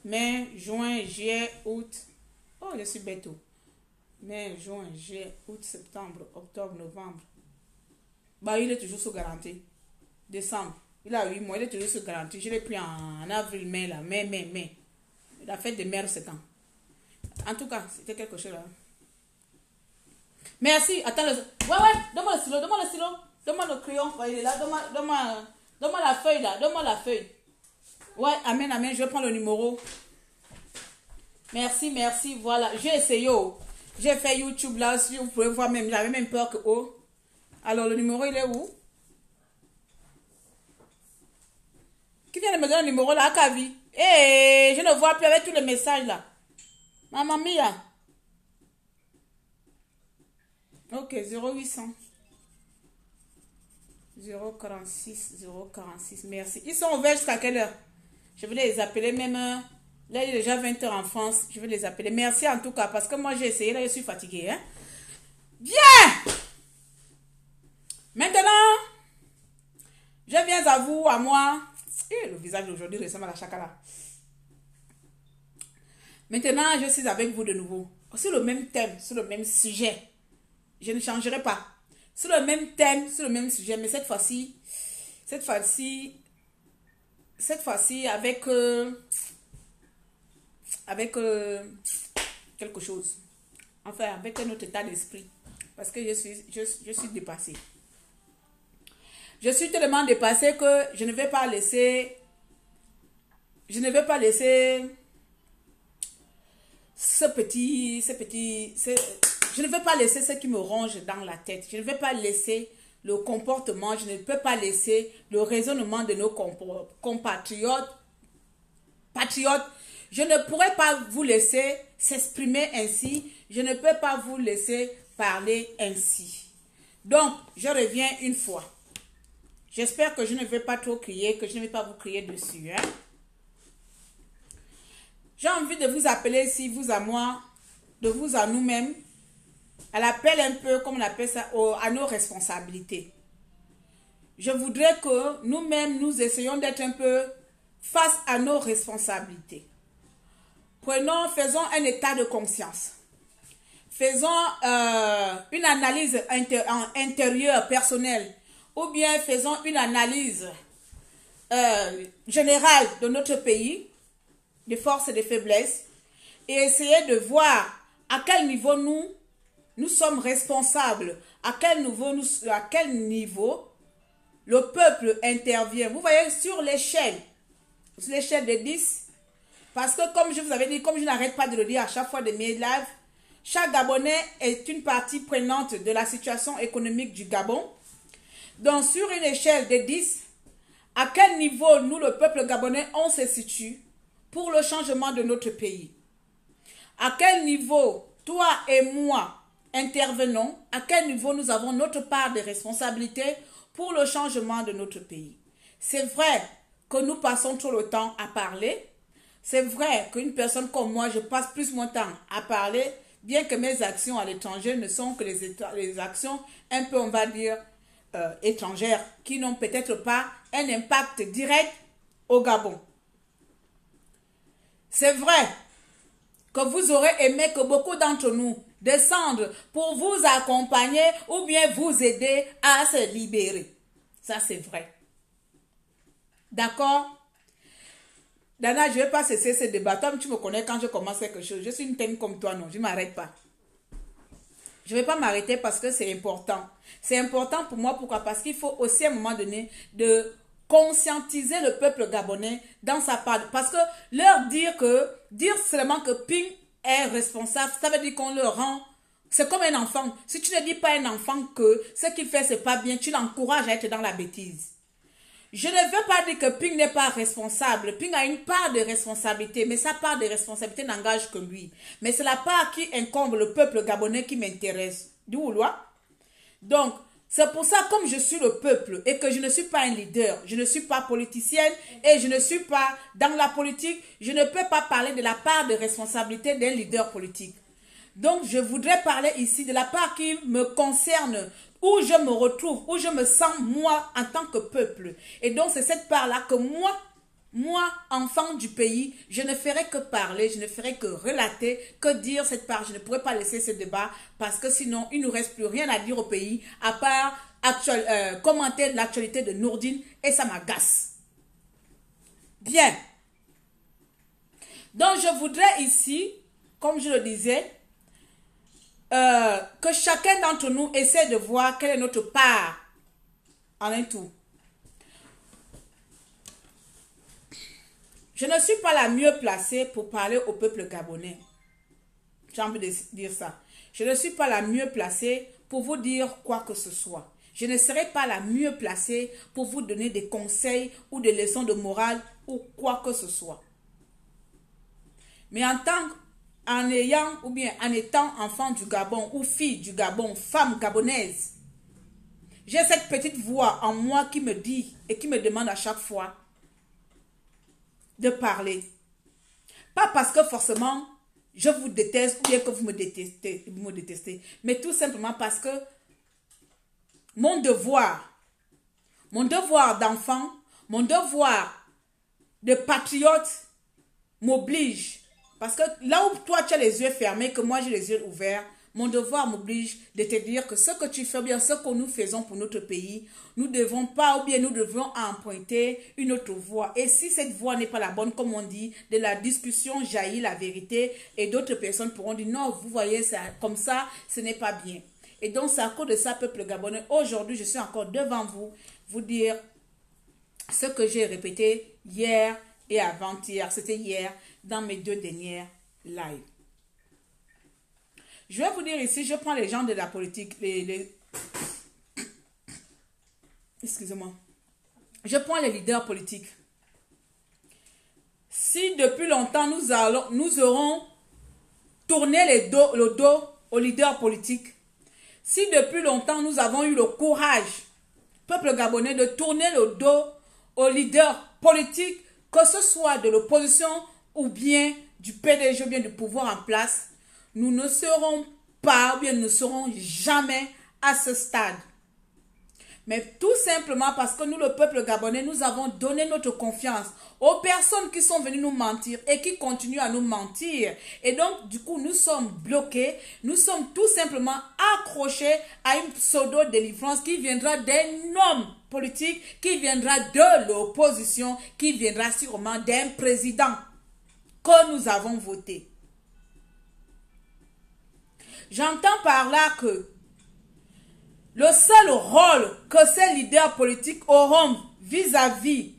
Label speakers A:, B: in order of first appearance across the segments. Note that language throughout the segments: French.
A: mai, juin, juillet, août. Oh, je suis bête. Mai, juin, juillet, août, septembre, octobre, novembre. Bah, il est toujours sous garantie. Décembre. Il a 8 mois, il est toujours sous garantie. Je l'ai pris en avril, mai, là. Mai. La fête des mères, c'est quand? En tout cas, c'était quelque chose là. Merci. Attends, ouais, donne-moi le stylo, donne-moi le crayon. Il est là, donne-moi la feuille là, donne-moi la feuille. Ouais, amen, je vais prendre le numéro. Merci, voilà. J'ai essayé, oh. J'ai fait YouTube là, si vous pouvez voir même, j'avais même peur que, oh. Alors, le numéro, il est où? Qui vient de me donner le numéro là, Kavi? Je ne vois plus avec tous les messages là. Maman mia. Ok, 0800. 046. Merci. Ils sont ouverts jusqu'à quelle heure? Je vais les appeler même. Là, il est déjà 20h en France. Je vais les appeler. Merci en tout cas, parce que moi, j'ai essayé. Là, je suis fatiguée. Hein? Bien! Maintenant, je viens à vous, à moi. Le visage d'aujourd'hui ressemble à la chakala. Maintenant, je suis avec vous de nouveau. Sur le même thème, sur le même sujet. Je ne changerai pas. Sur le même thème, sur le même sujet. Mais cette fois-ci, avec quelque chose. Enfin, avec un autre état d'esprit. Parce que je suis dépassée. Je suis tellement dépassée que je ne vais pas laisser ce je ne vais pas laisser ce qui me ronge dans la tête. Je ne vais pas laisser le comportement, je ne peux pas laisser le raisonnement de nos compatriotes. Je ne pourrais pas vous laisser s'exprimer ainsi. Je ne peux pas vous laisser parler ainsi. Donc, je reviens une fois. J'espère que je ne vais pas trop crier, que je ne vais pas vous crier dessus. Hein? J'ai envie de vous appeler ici, vous à moi, de vous à nous-mêmes, à l'appel un peu, comme on appelle ça, à nos responsabilités. Je voudrais que nous-mêmes, nous essayions d'être un peu face à nos responsabilités. Faisons un état de conscience. Faisons une analyse intérieure, personnelle, ou bien faisons une analyse générale de notre pays, des forces et des faiblesses, et essayer de voir à quel niveau nous sommes responsables, à quel niveau le peuple intervient. Vous voyez, sur l'échelle de 10, parce que comme je vous avais dit, comme je n'arrête pas de le dire à chaque fois de mes lives, chaque Gabonais est une partie prenante de la situation économique du Gabon. Donc, sur une échelle de 10, à quel niveau nous, le peuple gabonais, on se situe pour le changement de notre pays? À quel niveau, toi et moi, intervenons? À quel niveau nous avons notre part de responsabilité pour le changement de notre pays? C'est vrai que nous passons trop le temps à parler. C'est vrai qu'une personne comme moi, je passe plus mon temps à parler, bien que mes actions à l'étranger ne sont que les actions un peu, on va dire, étrangères, qui n'ont peut-être pas un impact direct au Gabon. C'est vrai que vous aurez aimé que beaucoup d'entre nous descendent pour vous accompagner ou bien vous aider à se libérer. Ça, c'est vrai. D'accord? Dana, je ne vais pas cesser ce débat. Toi, tu me connais quand je commence quelque chose. Je suis une teigne comme toi, non. Je ne m'arrête pas. Je ne vais pas m'arrêter parce que c'est important. C'est important pour moi. Pourquoi? Parce qu'il faut aussi à un moment donné de conscientiser le peuple gabonais dans sa part. Parce que dire seulement que Ping est responsable, ça veut dire qu'on le rend. C'est comme un enfant. Si tu ne dis pas à un enfant que ce qu'il fait, c'est pas bien, tu l'encourages à être dans la bêtise. Je ne veux pas dire que Ping n'est pas responsable. Ping a une part de responsabilité, mais sa part de responsabilité n'engage que lui. Mais c'est la part qui incombe le peuple gabonais qui m'intéresse. D'où loi? Donc, c'est pour ça, comme je suis le peuple et que je ne suis pas un leader, je ne suis pas politicienne et je ne suis pas dans la politique, je ne peux pas parler de la part de responsabilité d'un leader politique. Donc, je voudrais parler ici de la part qui me concerne, où je me retrouve, où je me sens moi en tant que peuple. Et donc, c'est cette part-là que moi, Moi, enfant du pays, je ne ferai que parler, je ne ferai que relater, que dire cette part. Je ne pourrai pas laisser ce débat parce que sinon, il ne nous reste plus rien à dire au pays à part commenter l'actualité de Nourdine et ça m'agace. Bien. Donc, je voudrais ici, comme je le disais, que chacun d'entre nous essaie de voir quelle est notre part en un tout. Je ne suis pas la mieux placée pour parler au peuple gabonais. J'ai envie de dire ça. Je ne suis pas la mieux placée pour vous dire quoi que ce soit. Je ne serai pas la mieux placée pour vous donner des conseils ou des leçons de morale ou quoi que ce soit. Mais en étant enfant du Gabon ou fille du Gabon, femme gabonaise, j'ai cette petite voix en moi qui me dit et qui me demande à chaque fois de parler. Pas parce que forcément je vous déteste ou bien que vous me détestez, mais tout simplement parce que mon devoir d'enfant, mon devoir de patriote m'oblige. Parce que là où toi tu as les yeux fermés, que moi j'ai les yeux ouverts, mon devoir m'oblige de te dire que ce que tu fais bien, ce que nous faisons pour notre pays, nous ne devons pas ou bien nous devons emprunter une autre voie. Et si cette voie n'est pas la bonne, comme on dit, de la discussion jaillit la vérité et d'autres personnes pourront dire non, vous voyez, ça, comme ça, ce n'est pas bien. Et donc c'est à cause de ça, peuple gabonais, aujourd'hui je suis encore devant vous dire ce que j'ai répété hier et avant-hier, c'était hier, dans mes 2 dernières lives. Je vais vous dire ici, je prends les gens de la politique, excusez-moi. Je prends les leaders politiques. Si depuis longtemps nous aurons tourné le dos aux leaders politiques, si depuis longtemps nous avons eu le courage, peuple gabonais, de tourner le dos aux leaders politiques, que ce soit de l'opposition ou bien du PDG ou bien du pouvoir en place, nous ne serons pas ou bien nous ne serons jamais à ce stade. Mais tout simplement parce que nous, le peuple gabonais, nous avons donné notre confiance aux personnes qui sont venues nous mentir et qui continuent à nous mentir. Et donc, du coup, nous sommes bloqués. Nous sommes tout simplement accrochés à une pseudo-délivrance qui viendra d'un homme politique, qui viendra de l'opposition, qui viendra sûrement d'un président que nous avons voté. J'entends par là que le seul rôle que ces leaders politiques auront vis-à-vis,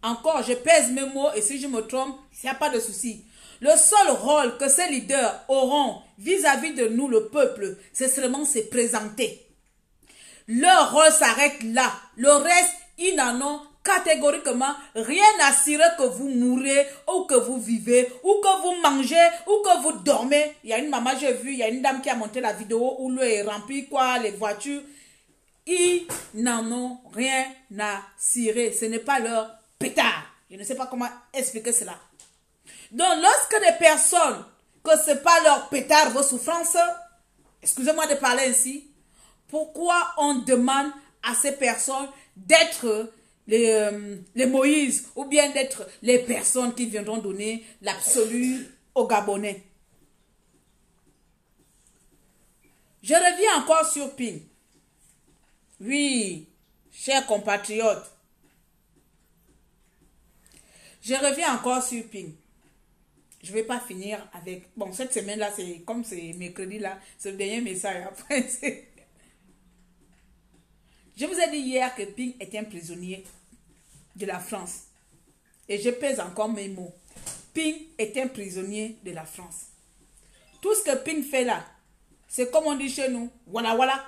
A: encore je pèse mes mots et si je me trompe, il n'y a pas de souci. Le seul rôle que ces leaders auront vis-à-vis de nous, le peuple, c'est seulement se présenter. Leur rôle s'arrête là. Le reste, ils n'en ont catégoriquement rien à cirer que vous mourrez ou que vous vivez ou que vous mangez ou que vous dormez. Il y a une maman, j'ai vu, il y a une dame qui a monté la vidéo où l'eau est remplie, quoi, les voitures. Ils n'en ont rien à cirer. Ce n'est pas leur pétard. Je ne sais pas comment expliquer cela. Donc, lorsque des personnes, que ce n'est pas leur pétard, vos souffrances, excusez-moi de parler ainsi, pourquoi on demande à ces personnes d'être les Moïse ou bien d'être les personnes qui viendront donner l'absolu aux Gabonais? Je reviens encore sur Ping. Oui, chers compatriotes. Je reviens encore sur Ping. Je ne vais pas finir avec... Bon, cette semaine-là, c'est comme c'est mercredi, là, c'est le dernier message. Après, c'est... Je vous ai dit hier que Ping est un prisonnier de la France. Et je pèse encore mes mots. Ping est un prisonnier de la France. Tout ce que Ping fait là, c'est comme on dit chez nous, voilà, voilà.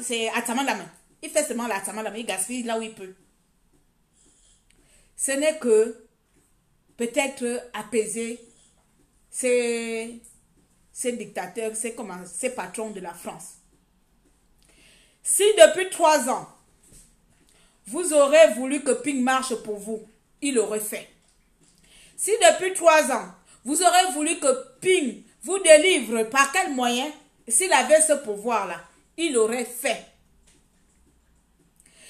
A: C'est atama la main. Il fait seulement l'atama la main, il gaspille là où il peut. Ce n'est que peut-être apaiser ces dictateurs, ces patrons de la France. Si depuis 3 ans, vous aurez voulu que Ping marche pour vous, il l'aurait fait. Si depuis 3 ans, vous aurez voulu que Ping vous délivre, par quel moyen, s'il avait ce pouvoir-là, il l'aurait fait.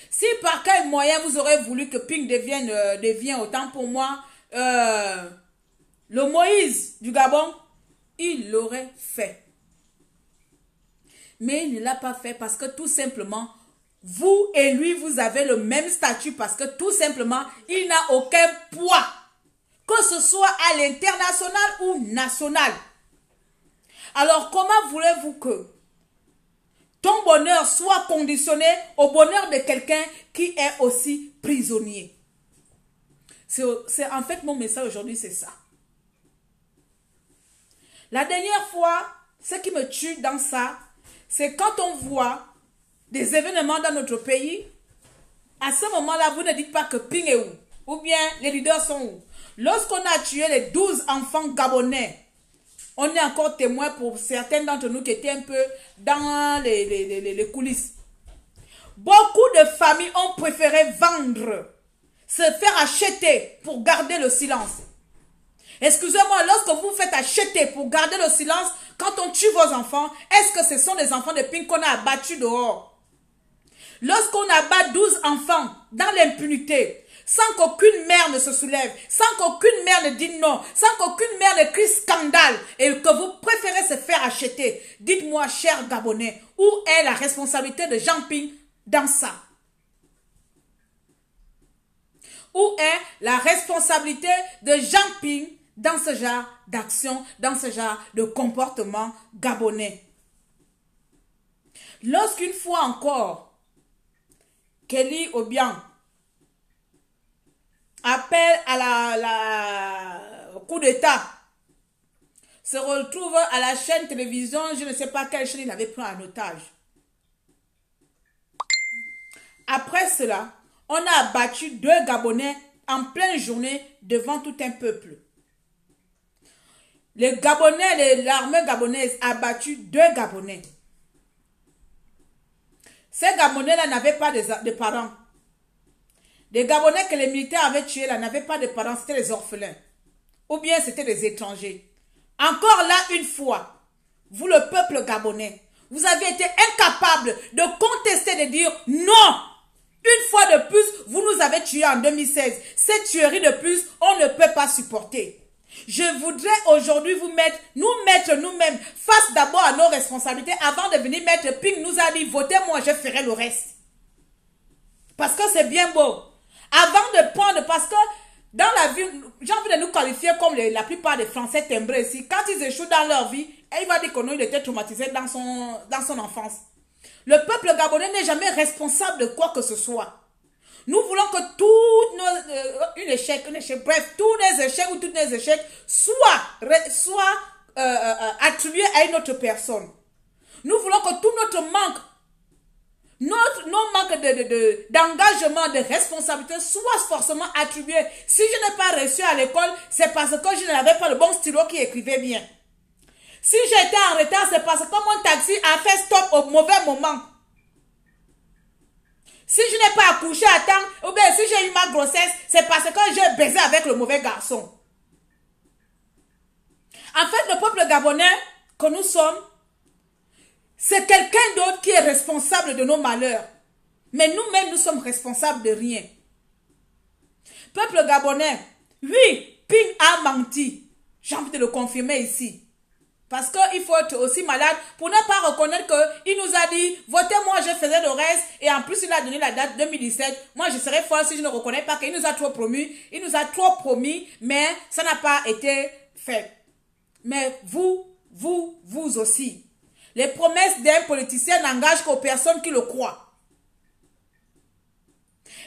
A: Si par quel moyen vous aurez voulu que Ping devienne autant pour moi le Moïse du Gabon, il l'aurait fait. Mais il ne l'a pas fait parce que tout simplement, vous et lui, vous avez le même statut parce que tout simplement, il n'a aucun poids. Que ce soit à l'international ou national. Alors, comment voulez-vous que ton bonheur soit conditionné au bonheur de quelqu'un qui est aussi prisonnier? C'est en fait mon message aujourd'hui, c'est ça. La dernière fois, ce qui me tue dans ça, c'est quand on voit des événements dans notre pays. À ce moment-là, vous ne dites pas que Ping est où? Ou bien les leaders sont où? Lorsqu'on a tué les 12 enfants gabonais, on est encore témoin pour certains d'entre nous qui étaient un peu dans les coulisses. Beaucoup de familles ont préféré vendre, se faire acheter pour garder le silence. Excusez-moi, lorsque vous faites acheter pour garder le silence, quand on tue vos enfants, est-ce que ce sont les enfants de Ping qu'on a abattus dehors? Lorsqu'on abat 12 enfants dans l'impunité, sans qu'aucune mère ne se soulève, sans qu'aucune mère ne dise non, sans qu'aucune mère ne crie scandale et que vous préférez se faire acheter, dites-moi, chers Gabonais, où est la responsabilité de Jean Ping dans ça? Où est la responsabilité de Jean Ping dans ce genre d'action, dans ce genre de comportement gabonais? Lorsqu'une fois encore, Kelly Obiang appelle au coup d'État, se retrouve à la chaîne télévision, je ne sais pas quelle chaîne il avait pris en otage. Après cela, on a abattu 2 Gabonais en pleine journée devant tout un peuple. Les Gabonais, l'armée gabonaise a abattu 2 Gabonais. Ces Gabonais-là n'avaient pas de parents. Les Gabonais que les militaires avaient tués là n'avaient pas de parents, c'était les orphelins. Ou bien c'était des étrangers. Encore là, une fois, vous le peuple gabonais, vous avez été incapable de contester, de dire non. Une fois de plus, vous nous avez tués en 2016. Cette tuerie de plus, on ne peut pas supporter. Je voudrais aujourd'hui nous mettre nous-mêmes face d'abord à nos responsabilités avant de venir mettre Ping nous a dit votez-moi, je ferai le reste. Parce que c'est bien beau. Avant de prendre, parce que dans la vie, j'ai envie de nous qualifier comme la plupart des Français timbrés ici. Quand ils échouent dans leur vie, il va dire qu'il était traumatisé dans son enfance. Le peuple gabonais n'est jamais responsable de quoi que ce soit. Nous voulons que tous nos bref, tous les échecs ou tous les échecs soient attribués à une autre personne. Nous voulons que tout notre manque, nos manques d'engagement, de responsabilité soient forcément attribués. Si je n'ai pas reçu à l'école, c'est parce que je n'avais pas le bon stylo qui écrivait bien. Si j'étais en retard, c'est parce que mon taxi a fait stop au mauvais moment. Si je n'ai pas accouché à temps, ou bien si j'ai eu ma grossesse, c'est parce que j'ai baisé avec le mauvais garçon. En fait, le peuple gabonais que nous sommes, c'est quelqu'un d'autre qui est responsable de nos malheurs. Mais nous-mêmes, nous sommes responsables de rien. Peuple gabonais, oui, Ping a menti. J'ai envie de le confirmer ici. Parce qu'il faut être aussi malade pour ne pas reconnaître qu'il nous a dit, votez-moi, je faisais le reste. Et en plus, il a donné la date 2017. Moi, je serais folle si je ne reconnais pas qu'il nous a trop promis. Il nous a trop promis, mais ça n'a pas été fait. Mais vous aussi. Les promesses d'un politicien n'engagent qu'aux personnes qui le croient.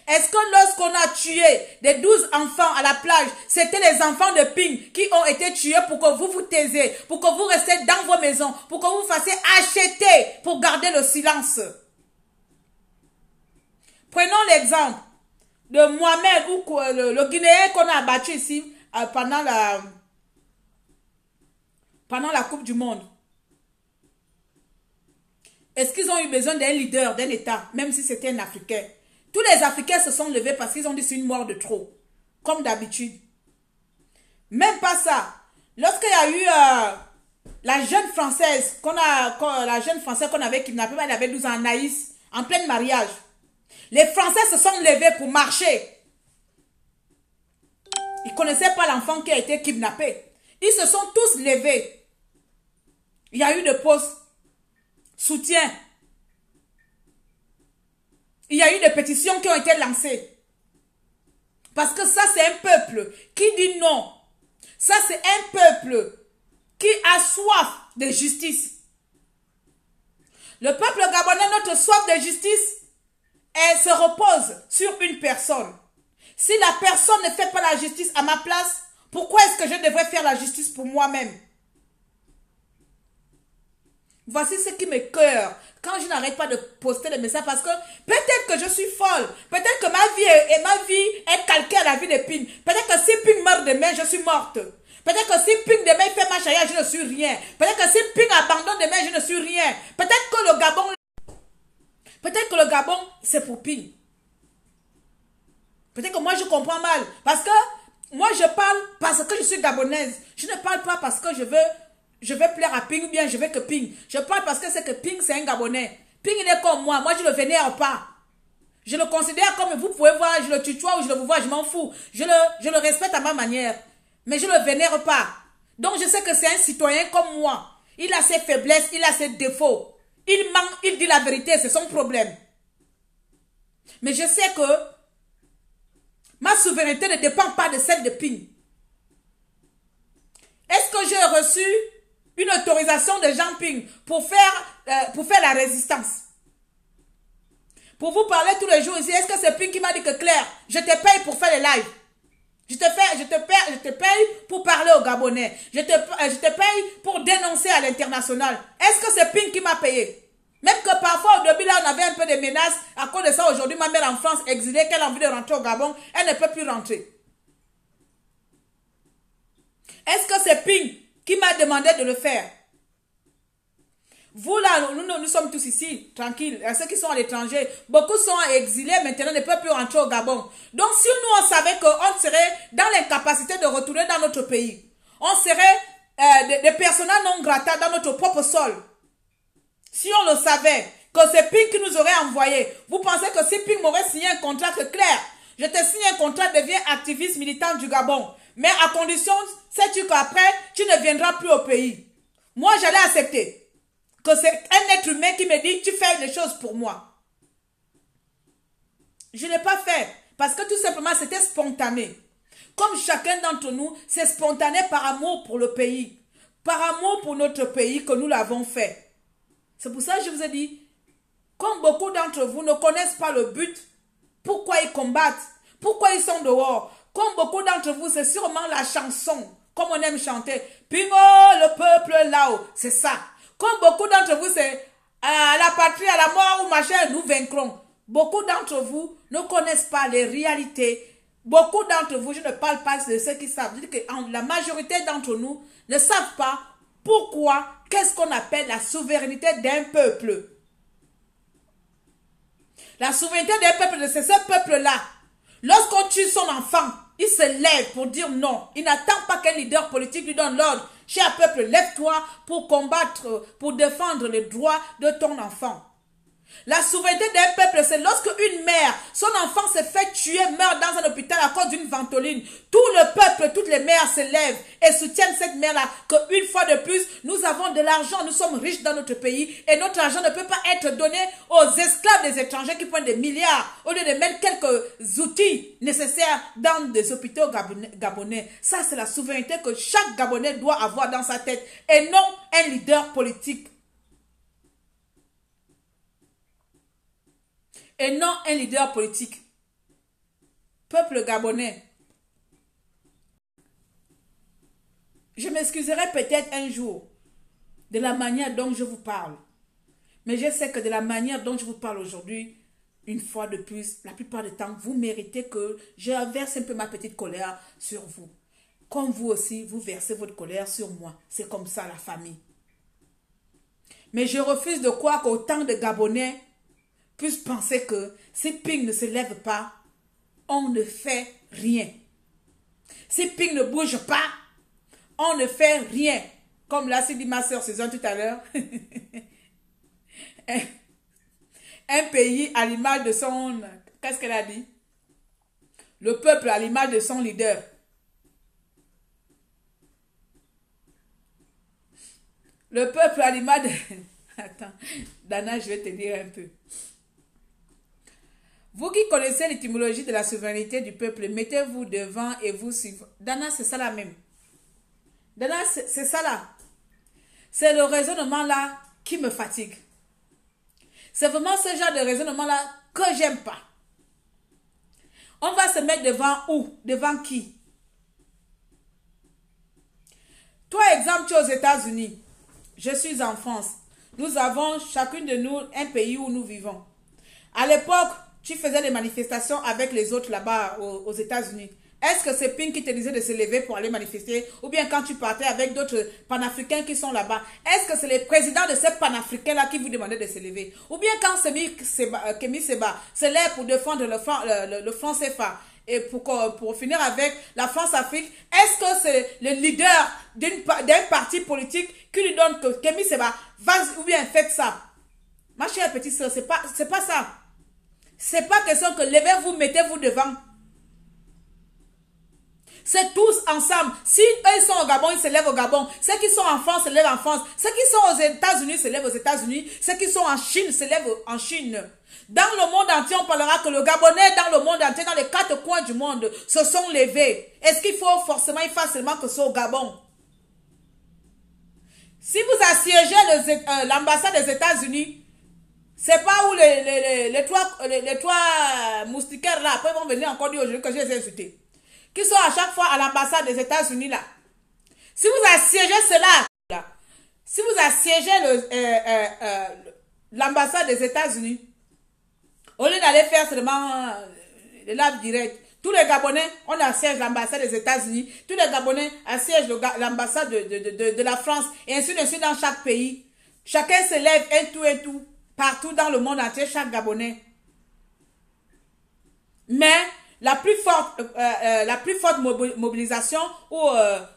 A: Est-ce que lorsqu'on a tué les 12 enfants à la plage, c'était les enfants de Ping qui ont été tués pour que vous vous taisiez, pour que vous restiez dans vos maisons, pour que vous fassiez acheter pour garder le silence? Prenons l'exemple de Mohamed ou le Guinéen qu'on a abattu ici pendant la Coupe du Monde. Est-ce qu'ils ont eu besoin d'un leader, d'un État, même si c'était un Africain? Tous les Africains se sont levés parce qu'ils ont dit c'est une mort de trop. Comme d'habitude. Même pas ça. Lorsqu'il y a eu la jeune Française qu'on avait kidnappée, elle avait 12 ans, Anaïs, en plein mariage. Les Français se sont levés pour marcher. Ils ne connaissaient pas l'enfant qui a été kidnappé. Ils se sont tous levés. Il y a eu de postes soutien. Il y a eu des pétitions qui ont été lancées. Parce que ça, c'est un peuple qui dit non. Ça, c'est un peuple qui a soif de justice. Le peuple gabonais, notre soif de justice, elle se repose sur une personne. Si la personne ne fait pas la justice à ma place, pourquoi est-ce que je devrais faire la justice pour moi-même? Voici ce qui m'écoeure quand je n'arrête pas de poster des messages parce que peut-être que je suis folle, peut-être que ma vie est calquée à la vie de Ping. Peut-être que si Ping meurt demain, je suis morte. Peut-être que si Ping demain fait ma chaya, je ne suis rien. Peut-être que si Ping abandonne demain, je ne suis rien. Peut-être que le Gabon, c'est pour Ping. Peut-être que moi je comprends mal. Parce que moi je parle parce que je suis gabonaise. Je ne parle pas parce que je veux plaire à Ping ou bien je veux que Ping. Je parle parce que c'est que Ping c'est un Gabonais. Ping il est comme moi. Moi je ne le vénère pas. Je le considère comme vous pouvez voir. Je le tutoie ou je le vous vois. Je m'en fous. Je le respecte à ma manière. Mais je ne le vénère pas. Donc je sais que c'est un citoyen comme moi. Il a ses faiblesses. Il a ses défauts. Il ment. Il dit la vérité. C'est son problème. Mais je sais que ma souveraineté ne dépend pas de celle de Ping. Est-ce que j'ai reçu une autorisation de Jean Ping pour faire la résistance? Pour vous parler tous les jours ici, est-ce que c'est Ping qui m'a dit que Claire, je te paye pour faire les lives? Je te paye pour parler aux Gabonais. Je te paye pour dénoncer à l'international. Est-ce que c'est Ping qui m'a payé? Même que parfois, au début, là, on avait un peu de menaces. À cause de ça, aujourd'hui, ma mère en France, exilée, qu'elle a envie de rentrer au Gabon, elle ne peut plus rentrer. Est-ce que c'est Ping qui m'a demandé de le faire? Vous, là, nous sommes tous ici, tranquilles. Ceux qui sont à l'étranger, beaucoup sont exilés, maintenant ne peuvent plus rentrer au Gabon. Donc, si nous, on savait qu'on serait dans l'incapacité de retourner dans notre pays, on serait des personnes non grata dans notre propre sol. Si on le savait, que c'est Ping qui nous aurait envoyé, vous pensez que si Ping m'aurait signé un contrat que Claire, je te signe un contrat, deviens activiste militant du Gabon. Mais à condition, sais-tu qu'après, tu ne viendras plus au pays. Moi, j'allais accepter que c'est un être humain qui me dit, tu fais les choses pour moi. Je ne l'ai pas fait parce que tout simplement, c'était spontané. Comme chacun d'entre nous, c'est spontané par amour pour le pays. Par amour pour notre pays que nous l'avons fait. C'est pour ça que je vous ai dit, comme beaucoup d'entre vous ne connaissent pas le but, pourquoi ils combattent, pourquoi ils sont dehors. Comme beaucoup d'entre vous, c'est sûrement la chanson, comme on aime chanter. Pingo, le peuple là-haut, c'est ça. Comme beaucoup d'entre vous, c'est à la patrie, à la mort ou machin, nous vaincrons. Beaucoup d'entre vous ne connaissent pas les réalités. Beaucoup d'entre vous, je ne parle pas de ceux qui savent. Je dis que la majorité d'entre nous ne savent pas pourquoi, qu'est-ce qu'on appelle la souveraineté d'un peuple. La souveraineté d'un peuple, c'est ce peuple-là. Lorsqu'on tue son enfant, il se lève pour dire non. Il n'attend pas qu'un leader politique lui donne l'ordre. Cher peuple, lève-toi pour combattre, pour défendre les droits de ton enfant. La souveraineté d'un peuple, c'est lorsque une mère, son enfant se fait tuer, meurt dans un hôpital à cause d'une ventoline. Tout le peuple, toutes les mères se lèvent et soutiennent cette mère-là. Qu'une fois de plus, nous avons de l'argent, nous sommes riches dans notre pays et notre argent ne peut pas être donné aux esclaves des étrangers qui prennent des milliards au lieu de mettre quelques outils nécessaires dans des hôpitaux gabonais. Ça, c'est la souveraineté que chaque Gabonais doit avoir dans sa tête et non un leader politique. Et non un leader politique. Peuple gabonais. Je m'excuserai peut-être un jour de la manière dont je vous parle. Mais je sais que de la manière dont je vous parle aujourd'hui, une fois de plus, la plupart du temps, vous méritez que je verse un peu ma petite colère sur vous. Comme vous aussi, vous versez votre colère sur moi. C'est comme ça la famille. Mais je refuse de croire qu'autant de Gabonais puissent penser que si Ping ne se lève pas, on ne fait rien. Si Ping ne bouge pas, on ne fait rien. Comme l'a dit ma soeur Suzanne tout à l'heure. Elle un pays à l'image de son... Qu'est-ce qu'elle a dit? Le peuple à l'image de son leader. Le peuple à l'image de... Attends, Dana, je vais te dire un peu. Vous qui connaissez l'étymologie de la souveraineté du peuple, mettez-vous devant et vous suivez. Dana, c'est ça la même. Dana, c'est ça là. C'est le raisonnement là qui me fatigue. C'est vraiment ce genre de raisonnement là que j'aime pas. On va se mettre devant où? Devant qui? Toi, exemple, tu es aux États-Unis. Je suis en France. Nous avons chacune de nous un pays où nous vivons. À l'époque, tu faisais des manifestations avec les autres là-bas aux États-Unis. Est-ce que c'est Pink qui te disait de se lever pour aller manifester? Ou bien quand tu partais avec d'autres panafricains qui sont là-bas, est-ce que c'est les présidents de ces panafricains-là qui vous demandaient de se lever? Ou bien quand Kémy Séba se lève pour défendre le franc CFA et pour finir avec la France-Afrique, est-ce que c'est le leader d'un parti politique qui lui donne que Kémy Séba va ou bien faites ça? Ma chère petite soeur, c'est pas ça. C'est pas question que levez-vous, mettez-vous devant. C'est tous ensemble. Si eux sont au Gabon, ils se lèvent au Gabon. Ceux qui sont en France se lèvent en France. Ceux qui sont aux États-Unis se lèvent aux États-Unis. Ceux qui sont en Chine se lèvent en Chine. Dans le monde entier, on parlera que le Gabonais, dans le monde entier, dans les 4 coins du monde, se sont levés. Est-ce qu'il faut forcément, il faut seulement que ce soit au Gabon? Si vous assiégez l'ambassade des États-Unis, c'est pas où les trois moustiquaires là, après ils vont venir encore dire aujourd'hui que je les ai insultés, qui sont à chaque fois à l'ambassade des États-Unis là. Si vous assiégez cela, là, si vous assiégez l'ambassade des États-Unis, au lieu d'aller faire seulement le live direct, tous les Gabonais, on assiège l'ambassade des États-Unis, tous les Gabonais assiègent l'ambassade de la France, et ainsi de suite dans chaque pays. Chacun se lève un tout, partout dans le monde entier, chaque Gabonais. Mais la plus forte mobilisation,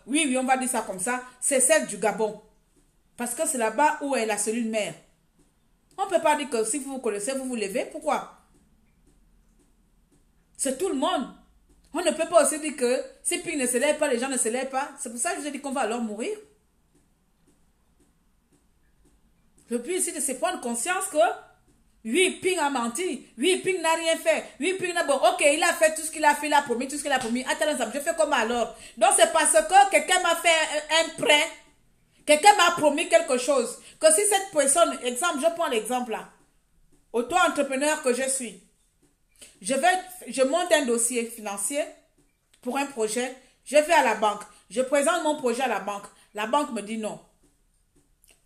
A: oui, on va dire ça comme ça, c'est celle du Gabon. Parce que c'est là-bas où est la cellule mère. On ne peut pas dire que si vous vous connaissez, vous vous levez. Pourquoi? C'est tout le monde. On ne peut pas aussi dire que si Pink ne se lève pas, les gens ne se lèvent pas. C'est pour ça que je vous ai dit qu'on va alors mourir. Le but ici, c'est prendre conscience que oui, Pink a menti. Oui, Pink n'a rien fait. Oui, Pink n'a... Bon, ok, il a fait tout ce qu'il a fait, il a promis tout ce qu'il a promis. Attends, je fais comment alors? Donc, c'est parce que quelqu'un m'a fait un prêt. Quelqu'un m'a promis quelque chose. Que si cette personne, exemple, je prends l'exemple là. Auto-entrepreneur que je suis. Je monte un dossier financier pour un projet. Je vais à la banque. Je présente mon projet à la banque. La banque me dit non.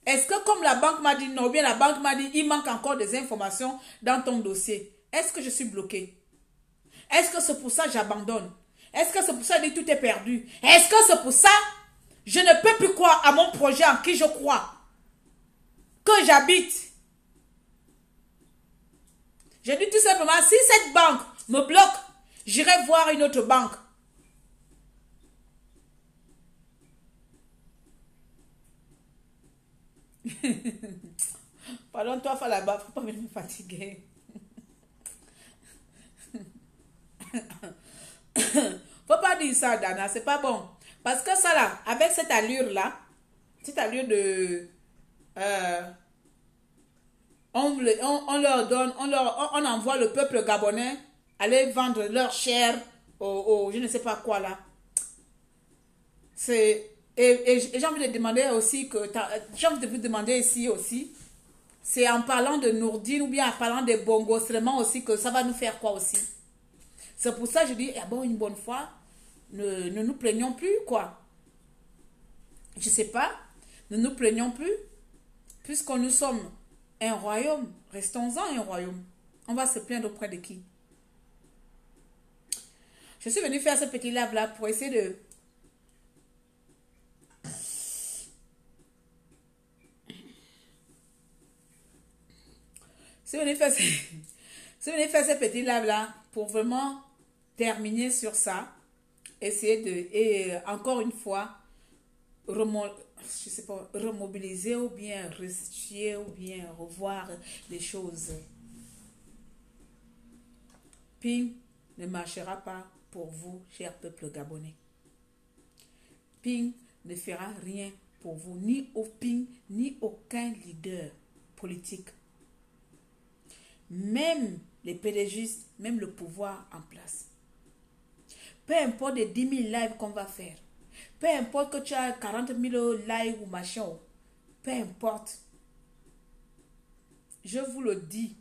A: Est-ce que comme la banque m'a dit non, ou bien la banque m'a dit il manque encore des informations dans ton dossier, est-ce que je suis bloqué? Est-ce que c'est pour ça que j'abandonne? Est-ce que c'est pour ça que tout est perdu? Est-ce que c'est pour ça que je ne peux plus croire à mon projet en qui je crois? Que j'habite? Je dis tout simplement, si cette banque me bloque, j'irai voir une autre banque. Pardon, toi, là-bas, faut pas venir me fatiguer. Faut pas dire ça, Dana, c'est pas bon. Parce que ça là, avec cette allure-là, cette allure de... on leur donne, on envoie le peuple gabonais aller vendre leur chair au je ne sais pas quoi là. Et j'ai envie de demander aussi que j'ai envie de vous demander ici aussi, c'est en parlant de Nourdine ou bien en parlant des bongos seulement aussi que ça va nous faire quoi aussi. C'est pour ça que je dis, eh bon, une bonne fois, ne nous plaignons plus quoi. Je sais pas, ne nous plaignons plus, puisque nous sommes un royaume, restons-en un royaume. On va se plaindre auprès de qui? Je suis venue faire ce petit live là pour essayer de... Je suis venue faire ce petit live là pour vraiment terminer sur ça. Essayer de... Et encore une fois, je sais pas, remobiliser ou bien restituer ou bien revoir les choses. Ping ne marchera pas pour vous, cher peuple gabonais. Ping ne fera rien pour vous, ni au Ping, ni aucun leader politique. Même les pédégistes, même le pouvoir en place. Peu importe les 10 000 lives qu'on va faire. Peu importe que tu as 40 000 lives ou machin. Peu importe. Je vous le dis.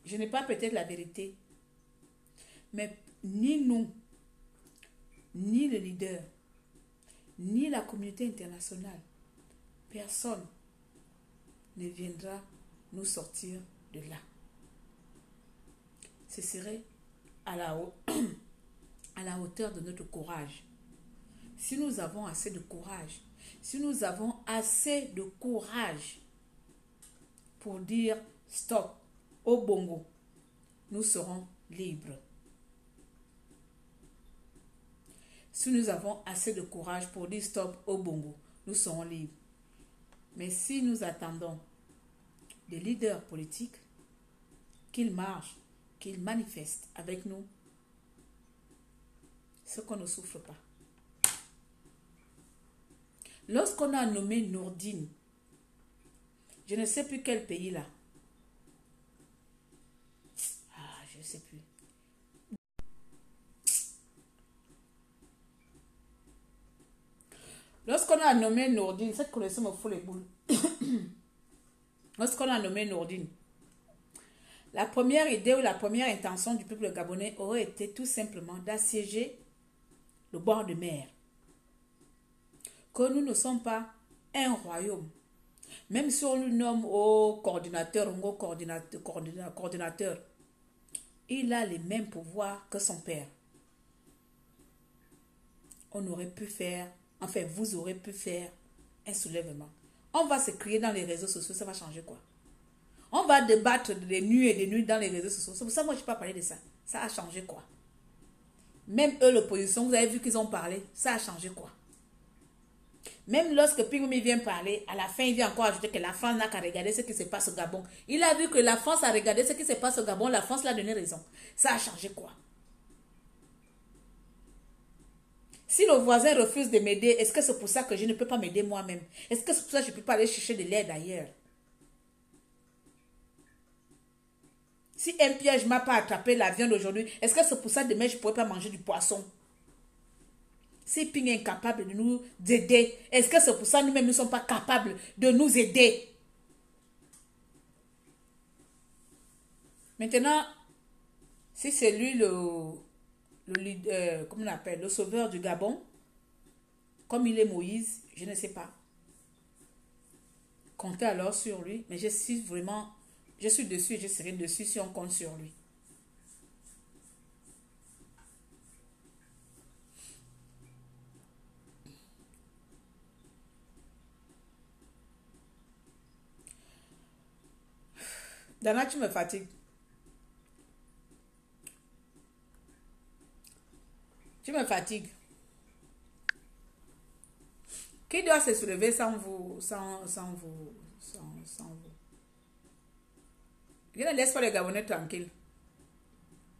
A: Je n'ai pas peut-être la vérité. Mais ni nous, ni le leader, ni la communauté internationale, personne ne viendra nous sortir de là. Ce serait à la hauteur de notre courage. Si nous avons assez de courage, si nous avons assez de courage pour dire stop au Bongo, nous serons libres. Si nous avons assez de courage pour dire stop au Bongo, nous serons libres. Mais si nous attendons des leaders politiques qu'ils marchent, qu'ils manifestent avec nous, c'est qu'on ne souffre pas. Lorsqu'on a nommé Nourdine, je ne sais plus quel pays là. Je ne sais plus. Lorsqu'on a nommé Nourdine, cette connaissance me fout les boules. Lorsqu'on a nommé Nourdine, la première idée ou la première intention du peuple gabonais aurait été tout simplement d'assiéger le bord de mer. Que nous ne sommes pas un royaume. Même si on le nomme au coordinateur, coordinateur, il a les mêmes pouvoirs que son père. On aurait pu faire, enfin vous aurez pu faire un soulèvement. On va se crier dans les réseaux sociaux, ça va changer quoi? On va débattre des nuits et des nuits dans les réseaux sociaux. C'est pour ça que moi je n'ai pas parlé de ça. Ça a changé quoi? Même eux, l'opposition, vous avez vu qu'ils ont parlé, ça a changé quoi? Même lorsque Pingumi vient parler, à la fin, il vient encore ajouter que la France n'a qu'à regarder ce qui se passe au Gabon. Il a vu que la France a regardé ce qui se passe au Gabon, la France l'a donné raison. Ça a changé quoi? Si le voisin refuse de m'aider, est-ce que c'est pour ça que je ne peux pas m'aider moi-même? Est-ce que c'est pour ça que je ne peux pas aller chercher de l'aide ailleurs? Si un piège ne m'a pas attrapé la viande aujourd'hui, est-ce que c'est pour ça que demain je ne pourrais pas manger du poisson? Si Ping est incapable de nous aider, est-ce que c'est pour ça que nous-mêmes ne sommes pas capables de nous aider? Maintenant, si c'est lui comment on appelle, le sauveur du Gabon, comme il est Moïse, je ne sais pas. Comptez alors sur lui, mais je suis dessus et je serai dessus si on compte sur lui. Dana, tu me fatigues. Tu me fatigues. Qui doit se soulever sans vous? Je ne laisse pas les Gabonais tranquilles.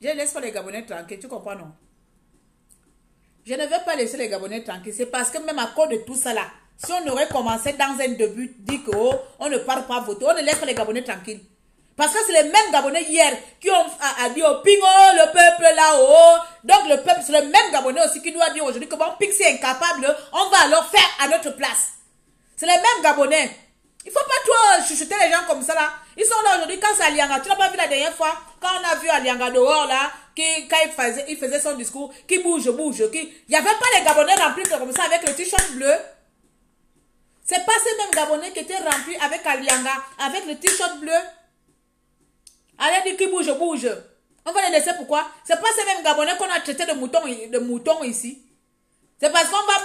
A: Je ne laisse pas les Gabonais tranquilles, tu comprends non? Je ne vais pas laisser les Gabonais tranquilles. C'est parce que même à cause de tout ça là, si on aurait commencé dans un début, dit que on ne part pas voter, on ne laisse pas les Gabonais tranquilles. Parce que c'est les mêmes Gabonais hier qui ont dit au Ping, oh, le peuple là-haut. Donc le peuple, c'est le même Gabonais aussi qui doit dire aujourd'hui que bon, Ping c'est incapable, on va alors faire à notre place. C'est les mêmes Gabonais. Il ne faut pas trop chuchoter les gens comme ça là. Ils sont là aujourd'hui quand c'est Alianga. Tu n'as pas vu la dernière fois, quand on a vu Alianga dehors là, quand il faisait son discours, qui bouge. Il n'y avait pas les Gabonais remplis comme ça avec le t-shirt bleu. C'est pas ces mêmes Gabonais qui étaient remplis avec Alianga, avec le t-shirt bleu. Allez dire qui bouge. On va les laisser pourquoi? C'est pas ces mêmes Gabonais qu'on a traité de moutons ici. C'est parce qu'on va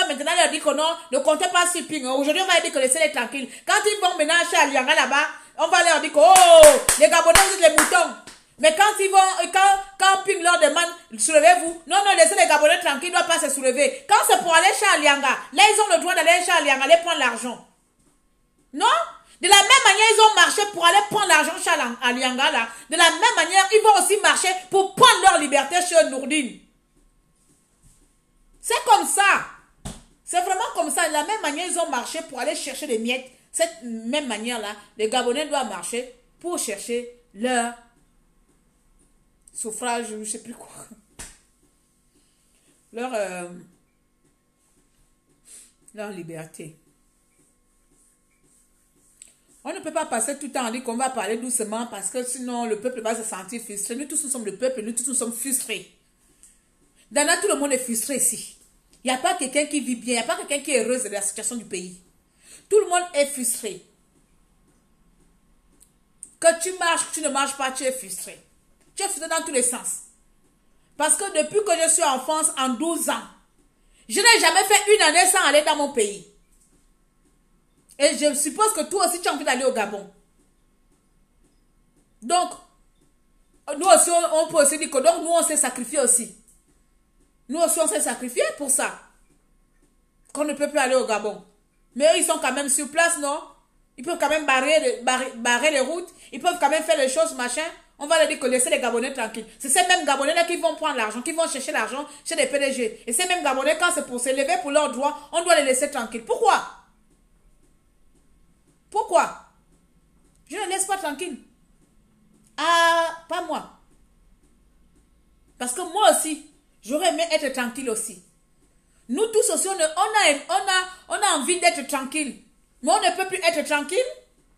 A: maintenant leur dire que non, ne comptez pas sur Ping. Aujourd'hui, on va leur dire que laissez-les tranquilles. Quand ils vont maintenant chez Alianga là-bas, on va leur dire que oh, les Gabonais, vous êtes les moutons. Mais quand ils vont, quand Ping leur demande, soulevez-vous. Non, laissez les Gabonais tranquilles, ils ne doivent pas se soulever. Quand c'est pour aller chez Alianga, là, ils ont le droit d'aller chez Alianga, aller prendre l'argent. Non? De la même manière, ils ont marché pour aller prendre l'argent chez Alianga, là. De la même manière, ils vont aussi marcher pour prendre leur liberté chez Nourdine. C'est comme ça. C'est vraiment comme ça. De la même manière, ils ont marché pour aller chercher des miettes. Cette même manière-là, les Gabonais doivent marcher pour chercher leur suffrage, je ne sais plus quoi. Leur liberté. On ne peut pas passer tout le temps en dire qu'on va parler doucement parce que sinon le peuple va se sentir frustré. Nous tous nous sommes le peuple, nous tous nous sommes frustrés. Dans tout le monde est frustré ici. Il n'y a pas quelqu'un qui vit bien, il n'y a pas quelqu'un qui est heureux de la situation du pays. Tout le monde est frustré. Que tu marches, que tu ne marches pas, tu es frustré. Tu es frustré dans tous les sens. Parce que depuis que je suis en France, en 12 ans, je n'ai jamais fait une année sans aller dans mon pays. Et je suppose que toi aussi, tu as envie d'aller au Gabon. Donc, nous aussi, on peut aussi dire que donc, nous, on s'est sacrifié aussi. Nous aussi, on s'est sacrifié pour ça. Qu'on ne peut plus aller au Gabon. Mais eux, ils sont quand même sur place, non? Ils peuvent quand même barrer les routes. Ils peuvent quand même faire les choses, machin. On va leur dire que laissez les Gabonais tranquilles. C'est ces mêmes Gabonais-là qui vont prendre l'argent, qui vont chercher l'argent chez les PDG. Et ces mêmes Gabonais, quand c'est pour s'élever pour leurs droits, on doit les laisser tranquilles. Pourquoi? Pourquoi? Je ne les laisse pas tranquilles. Ah, pas moi. Parce que moi aussi, j'aurais aimé être tranquille aussi. Nous tous aussi, on a envie d'être tranquille. Mais on ne peut plus être tranquille.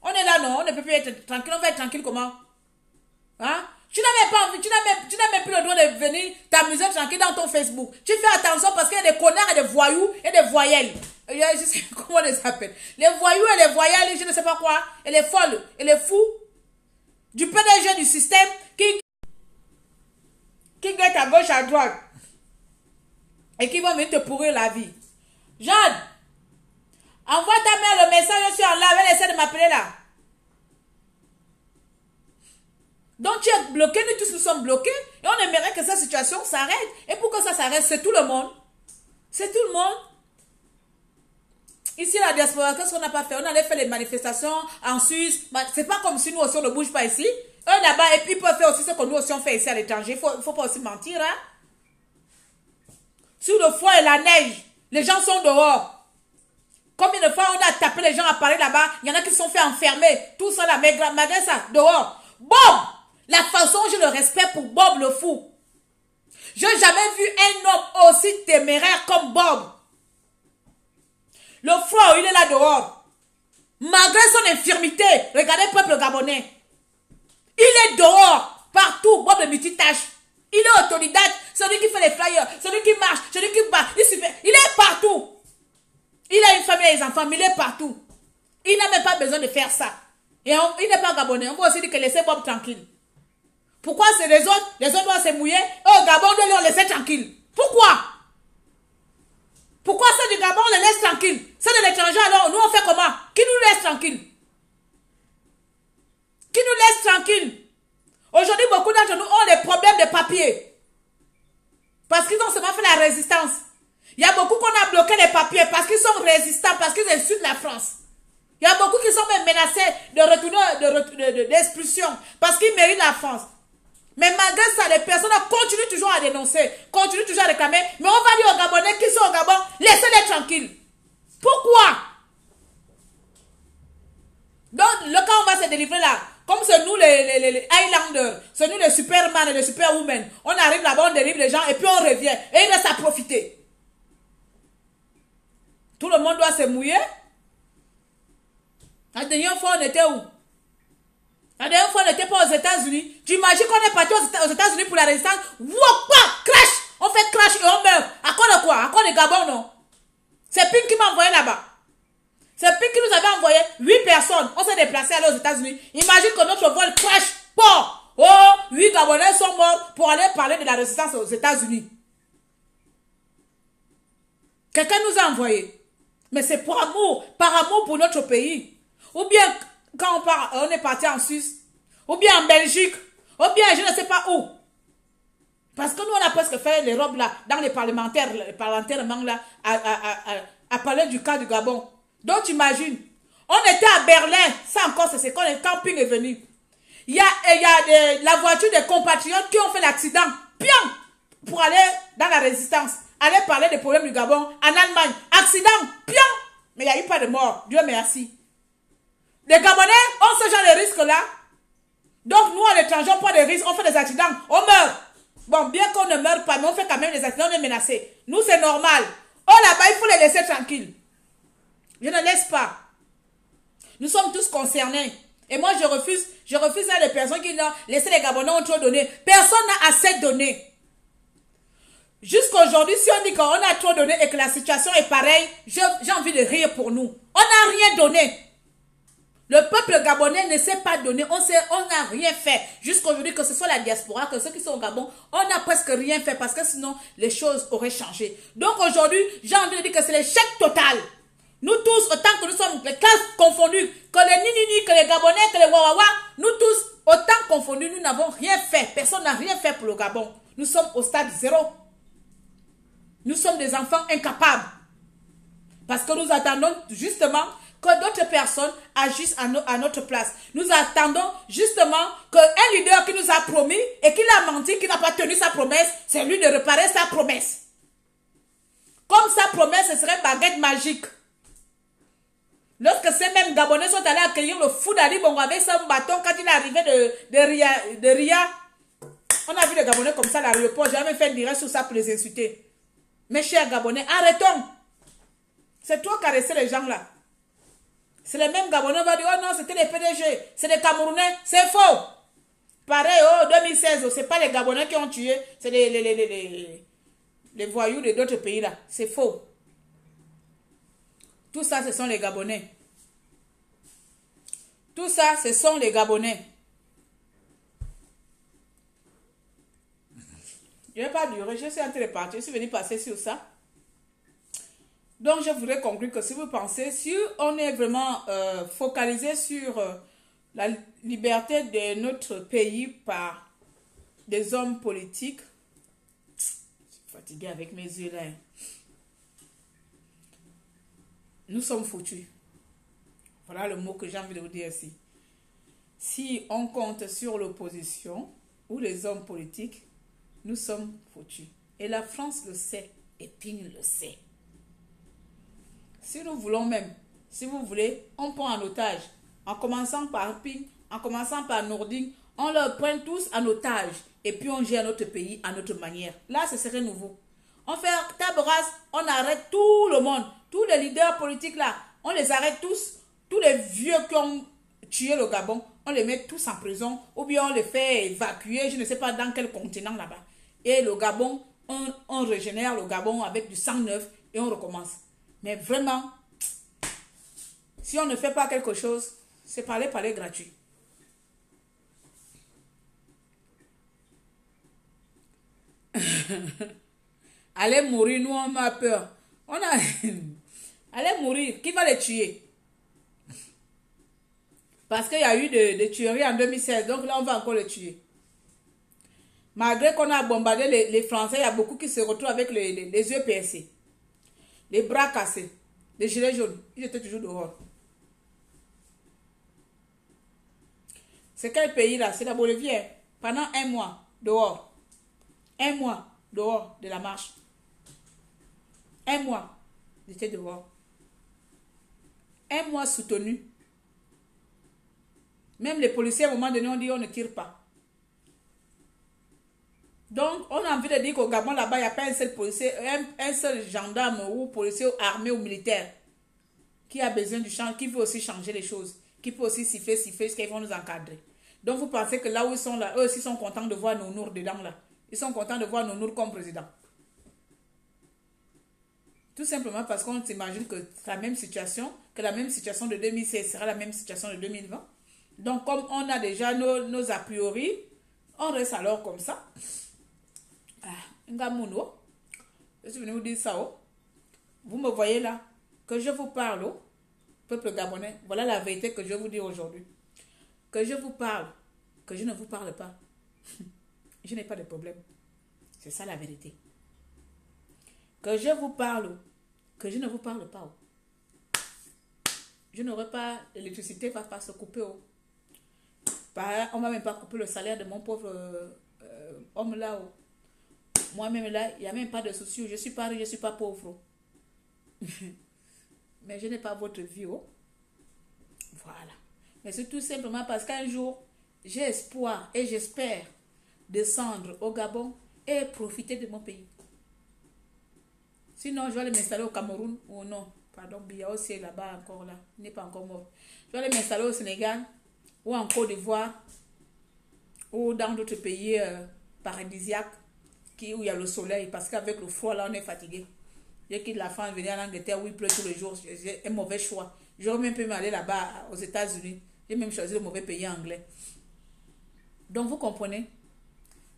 A: On est là, non, on ne peut plus être tranquille. On va être tranquille comment? Hein? Tu n'as même pas envie, tu n'as même plus le droit de venir t'amuser tranquille dans ton Facebook. Tu fais attention parce qu'il y a des connards et des voyous et des voyelles. Je sais comment on les appelle. Les voyous et les voyelles, je ne sais pas quoi. Et les folles et les fous du PDG du système qui guettent à gauche, à droite. Et qui vont venir te pourrir la vie. Jeanne, envoie ta mère le message, je suis en live, elle essaie de m'appeler là. Donc tu es bloqué, nous tous nous sommes bloqués. Et on aimerait que cette situation s'arrête. Et pour que ça s'arrête, c'est tout le monde. C'est tout le monde. Ici, la diaspora, qu'est-ce qu'on n'a pas fait? On allait faire les manifestations en Suisse. C'est pas comme si nous aussi on ne bouge pas ici. Eux là-bas, et puis ils peuvent faire aussi ce que nous aussi on fait ici à l'étranger. Il ne faut pas aussi mentir, hein. Sur le froid et la neige, les gens sont dehors. Combien de fois on a tapé les gens à parler là-bas? Il y en a qui se sont fait enfermer. Tout ça là, mais malgré ça, dehors. Bob! La façon je le respecte pour Bob le fou. Je n'ai jamais vu un homme aussi téméraire comme Bob. Le froid, il est là dehors. Malgré son infirmité, regardez le peuple gabonais. Il est dehors, partout, Bob de multitâche. Il est autodidacte, celui qui fait les flyers, celui qui marche, celui qui bat, il est partout. Il a une famille et des enfants, mais il est partout. Il n'a même pas besoin de faire ça. Et il n'est pas gabonais. On peut aussi dire que laissez Bob tranquille. Pourquoi c'est les autres doivent se mouiller, au Gabon, on doit les laisser tranquille. Pourquoi? Pourquoi ceux du Gabon, on les laisse tranquille? Ceux de l'étranger, alors, nous on fait comment? Qui nous laisse tranquille? Qui nous laisse tranquille? Aujourd'hui, beaucoup d'entre nous ont des problèmes de papier. Parce qu'ils ont seulement fait la résistance. Il y a beaucoup qu'on a bloqué les papiers parce qu'ils sont résistants, parce qu'ils insultent la France. Il y a beaucoup qui sont même menacés de retourner d'expulsion parce qu'ils méritent la France. Mais malgré ça, les personnes continuent toujours à dénoncer, continuent toujours à réclamer. Mais on va dire aux Gabonais qui sont au Gabon, laissez-les tranquilles. Pourquoi? Donc, quand on va se délivrer là, comme c'est nous les Highlanders, c'est nous les Superman et les Superwomen, on arrive là-bas, on délivre les gens et puis on revient. Et il reste à profiter. Tout le monde doit se mouiller. La dernière fois, on était où? La dernière fois, on n'était pas aux États-Unis. Tu imagines qu'on est parti aux États-Unis pour la résistance? Crash! On fait crash et on meurt. À cause de quoi? À cause de Gabon, non? C'est Pink qui m'a envoyé là-bas. C'est Pink qui nous avait envoyé 8 personnes. On s'est déplacé à aller aux États-Unis. Imagine que notre vol crash. Oh, 8 Gabonais sont morts pour aller parler de la résistance aux États-Unis. Quelqu'un nous a envoyé. Mais c'est par amour pour notre pays. Ou bien, quand on est parti en Suisse, ou bien en Belgique, ou bien je ne sais pas où. Parce que nous, on a presque fait les robes là, dans les parlementaires là, à parler du cas du Gabon. Donc, imagine, On était à Berlin. Ça encore, c'est quand le camping est venu. Il y a la voiture des compatriotes qui ont fait l'accident. Pion! Pour aller dans la résistance. Aller parler des problèmes du Gabon en Allemagne. Accident. Pion! Mais il n'y a eu pas de mort. Dieu merci. Les Gabonais ont ce genre de risques-là. Donc, nous, à l'étranger, on prend des risques, on fait des accidents, on meurt. Bon, bien qu'on ne meure pas, mais on fait quand même des accidents, on est menacé. Nous, c'est normal. Oh, là-bas, il faut les laisser tranquilles. Je ne laisse pas. Nous sommes tous concernés. Et moi, je refuse à des personnes qui disent, laissez les Gabonais ont trop donné. Personne n'a assez donné. Jusqu'aujourd'hui, si on dit qu'on a trop donné et que la situation est pareille, j'ai envie de rire pour nous. On n'a rien donné. Le peuple gabonais ne sait pas donner. On n'a rien fait. Jusqu'aujourd'hui, que ce soit la diaspora, que ceux qui sont au Gabon, on n'a presque rien fait parce que sinon, les choses auraient changé. Donc aujourd'hui, j'ai envie de dire que c'est l'échec total. Nous tous, autant que nous sommes les classes confondues, que les Ninini, que les Gabonais, que les Wawawa, nous tous, autant confondus, nous n'avons rien fait. Personne n'a rien fait pour le Gabon. Nous sommes au stade 0. Nous sommes des enfants incapables. Parce que nous attendons justement que d'autres personnes agissent à notre place. Nous attendons justement qu'un leader qui nous a promis et qui a menti, qui n'a pas tenu sa promesse, c'est lui de réparer sa promesse. Comme sa promesse, ce serait baguette magique. Lorsque ces mêmes Gabonais sont allés accueillir le fou d'Ali Bongo avec son bâton quand il est arrivé de Ria, on a vu les Gabonais comme ça à l'aéroport. J'ai même fait une direct sur ça pour les insulter. Mes chers Gabonais, arrêtons. C'est toi qui as resté les gens là. C'est les mêmes Gabonais qui vont dire, oh non, c'était les PDG, c'est les Camerounais, c'est faux. Pareil, oh, 2016, c'est pas les Gabonais qui ont tué, c'est les voyous de d'autres pays là. C'est faux. Tout ça, ce sont les Gabonais. Tout ça, ce sont les Gabonais. Je ne vais pas durer, je suis en train de partir, je suis venu passer sur ça. Donc, je voudrais conclure que si vous pensez, si on est vraiment focalisé sur la liberté de notre pays par des hommes politiques, je suis fatiguée avec mes yeux là. Nous sommes foutus. Voilà le mot que j'ai envie de vous dire ici. Si on compte sur l'opposition ou les hommes politiques, nous sommes foutus. Et la France le sait et Ping le sait. Si nous voulons même, si vous voulez, on prend en otage. En commençant par Ping, en commençant par Nording, on leur prend tous en otage. Et puis on gère notre pays à notre manière. Là, ce serait nouveau. On fait table rase, on arrête tout le monde. Tous les leaders politiques là, on les arrête tous. Tous les vieux qui ont tué le Gabon, on les met tous en prison. Ou bien on les fait évacuer, je ne sais pas dans quel continent là-bas. Et le Gabon, on régénère le Gabon avec du sang neuf et on recommence. Mais vraiment, si on ne fait pas quelque chose, c'est parler gratuit. Allez mourir, nous on a peur. Allez mourir, qui va les tuer? Parce qu'il y a eu des tueries en 2016, donc là on va encore les tuer. Malgré qu'on a bombardé les Français, il y a beaucoup qui se retrouvent avec les yeux percés. Les bras cassés, les gilets jaunes, ils étaient toujours dehors. C'est quel pays là? C'est la Bolivie. Pendant un mois, dehors. Un mois, dehors de la marche. Un mois, ils étaient dehors. Un mois soutenu. Même les policiers, à un moment donné, on dit on ne tire pas. Donc, on a envie de dire qu'au Gabon, là-bas, il n'y a pas un seul policier, un seul gendarme ou policier armé ou militaire qui a besoin du champ, qui veut aussi changer les choses, qui peut aussi siffler, parce qu'ils vont nous encadrer. Donc, vous pensez que là où ils sont là, eux aussi sont contents de voir Nounour dedans là. Ils sont contents de voir Nounour comme président. Tout simplement parce qu'on s'imagine que la même situation de 2016 sera la même situation de 2020. Donc, comme on a déjà nos a priori, on reste alors comme ça. Je suis venu vous dire ça. Vous me voyez là, que je vous parle, peuple gabonais. Voilà la vérité que je vais vous dire aujourd'hui. Que je vous parle, que je ne vous parle pas. Je n'ai pas de problème. C'est ça la vérité. Que je vous parle, que je ne vous parle pas. je n'aurai pas, l'électricité va pas se couper. Oh. On va même pas couper le salaire de mon pauvre homme là. Oh. Moi-même là, il n'y a même pas de souci. Je suis pas riche, je suis pas pauvre. Mais je n'ai pas votre vie. Oh. Voilà. Mais c'est tout simplement parce qu'un jour, j'ai espoir et j'espère descendre au Gabon et profiter de mon pays. Sinon, je vais aller m'installer au Cameroun ou non. Pardon, Biya aussi est là-bas encore là. Il n'est pas encore mort. Je vais aller m'installer au Sénégal ou en Côte d'Ivoire ou dans d'autres pays paradisiaques où il y a le soleil. Parce qu'avec le froid, là, on est fatigué. Je quitte la France, venir en Angleterre où il pleut tous les jours. J'ai un mauvais choix. J'aurais même pu m'aller là-bas aux États-Unis. J'ai même choisi le mauvais pays anglais. Donc, vous comprenez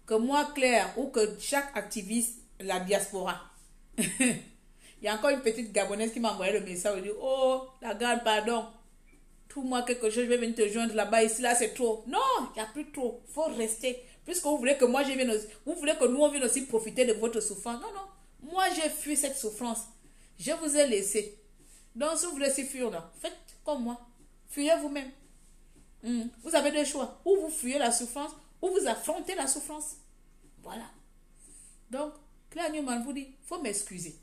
A: que moi, Claire, ou que chaque activiste, la diaspora, il y a encore une petite Gabonaise qui m'a envoyé le message. Elle dit, oh, la garde, pardon. Trouve-moi quelque chose, je vais venir te joindre là-bas. Ici, là, c'est trop. Non, il n'y a plus trop. Il faut rester. Puisque vous voulez que moi, je vienne aussi, vous voulez que nous, on vienne aussi profiter de votre souffrance. Non, non. Moi, j'ai fui cette souffrance. Je vous ai laissé. Donc, si vous voulez s'y fuir, là, faites comme moi. Fuyez vous-même. Vous avez deux choix. Ou vous fuyez la souffrance, ou vous affrontez la souffrance. Voilà. Donc, Claire Newman vous dit, il faut m'excuser.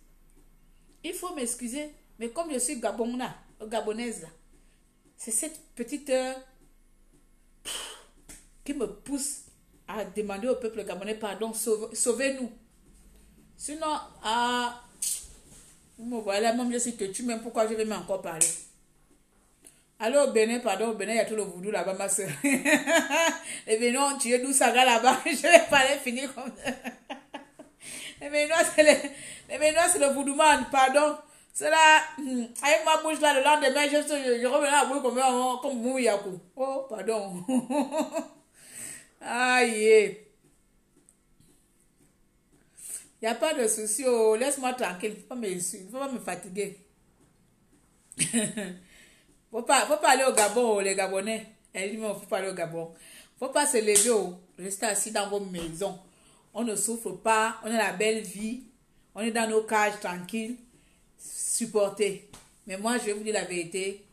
A: Il faut m'excuser. Mais comme je suis gabonaise, là, c'est cette petite qui me pousse à demander au peuple gabonais, pardon, sauvez-nous. Sinon, voilà, même je suis têtue, même pourquoi je vais encore parler. Alors au Bénin, pardon, au Bénin, il y a tout le voodoo là-bas, ma soeur. Les Bénins ont tué 12 sagas là-bas, je vais pas les finir comme ça. Les Béninois, c'est le voodoo man, pardon. C'est là, avec ma bouche là, le lendemain, je revenais à bouche comme Mouyakou. Oh, pardon. Aïe. Il n'y a pas de souci, oh, laisse-moi tranquille, faut pas me fatiguer. Faut pas aller au Gabon, les Gabonais. Elle dit, mais faut pas aller au Gabon. Faut pas se lever, rester assis dans vos maisons. On ne souffre pas, on a la belle vie, on est dans nos cages tranquilles, supportés. Mais moi, je vais vous dire la vérité,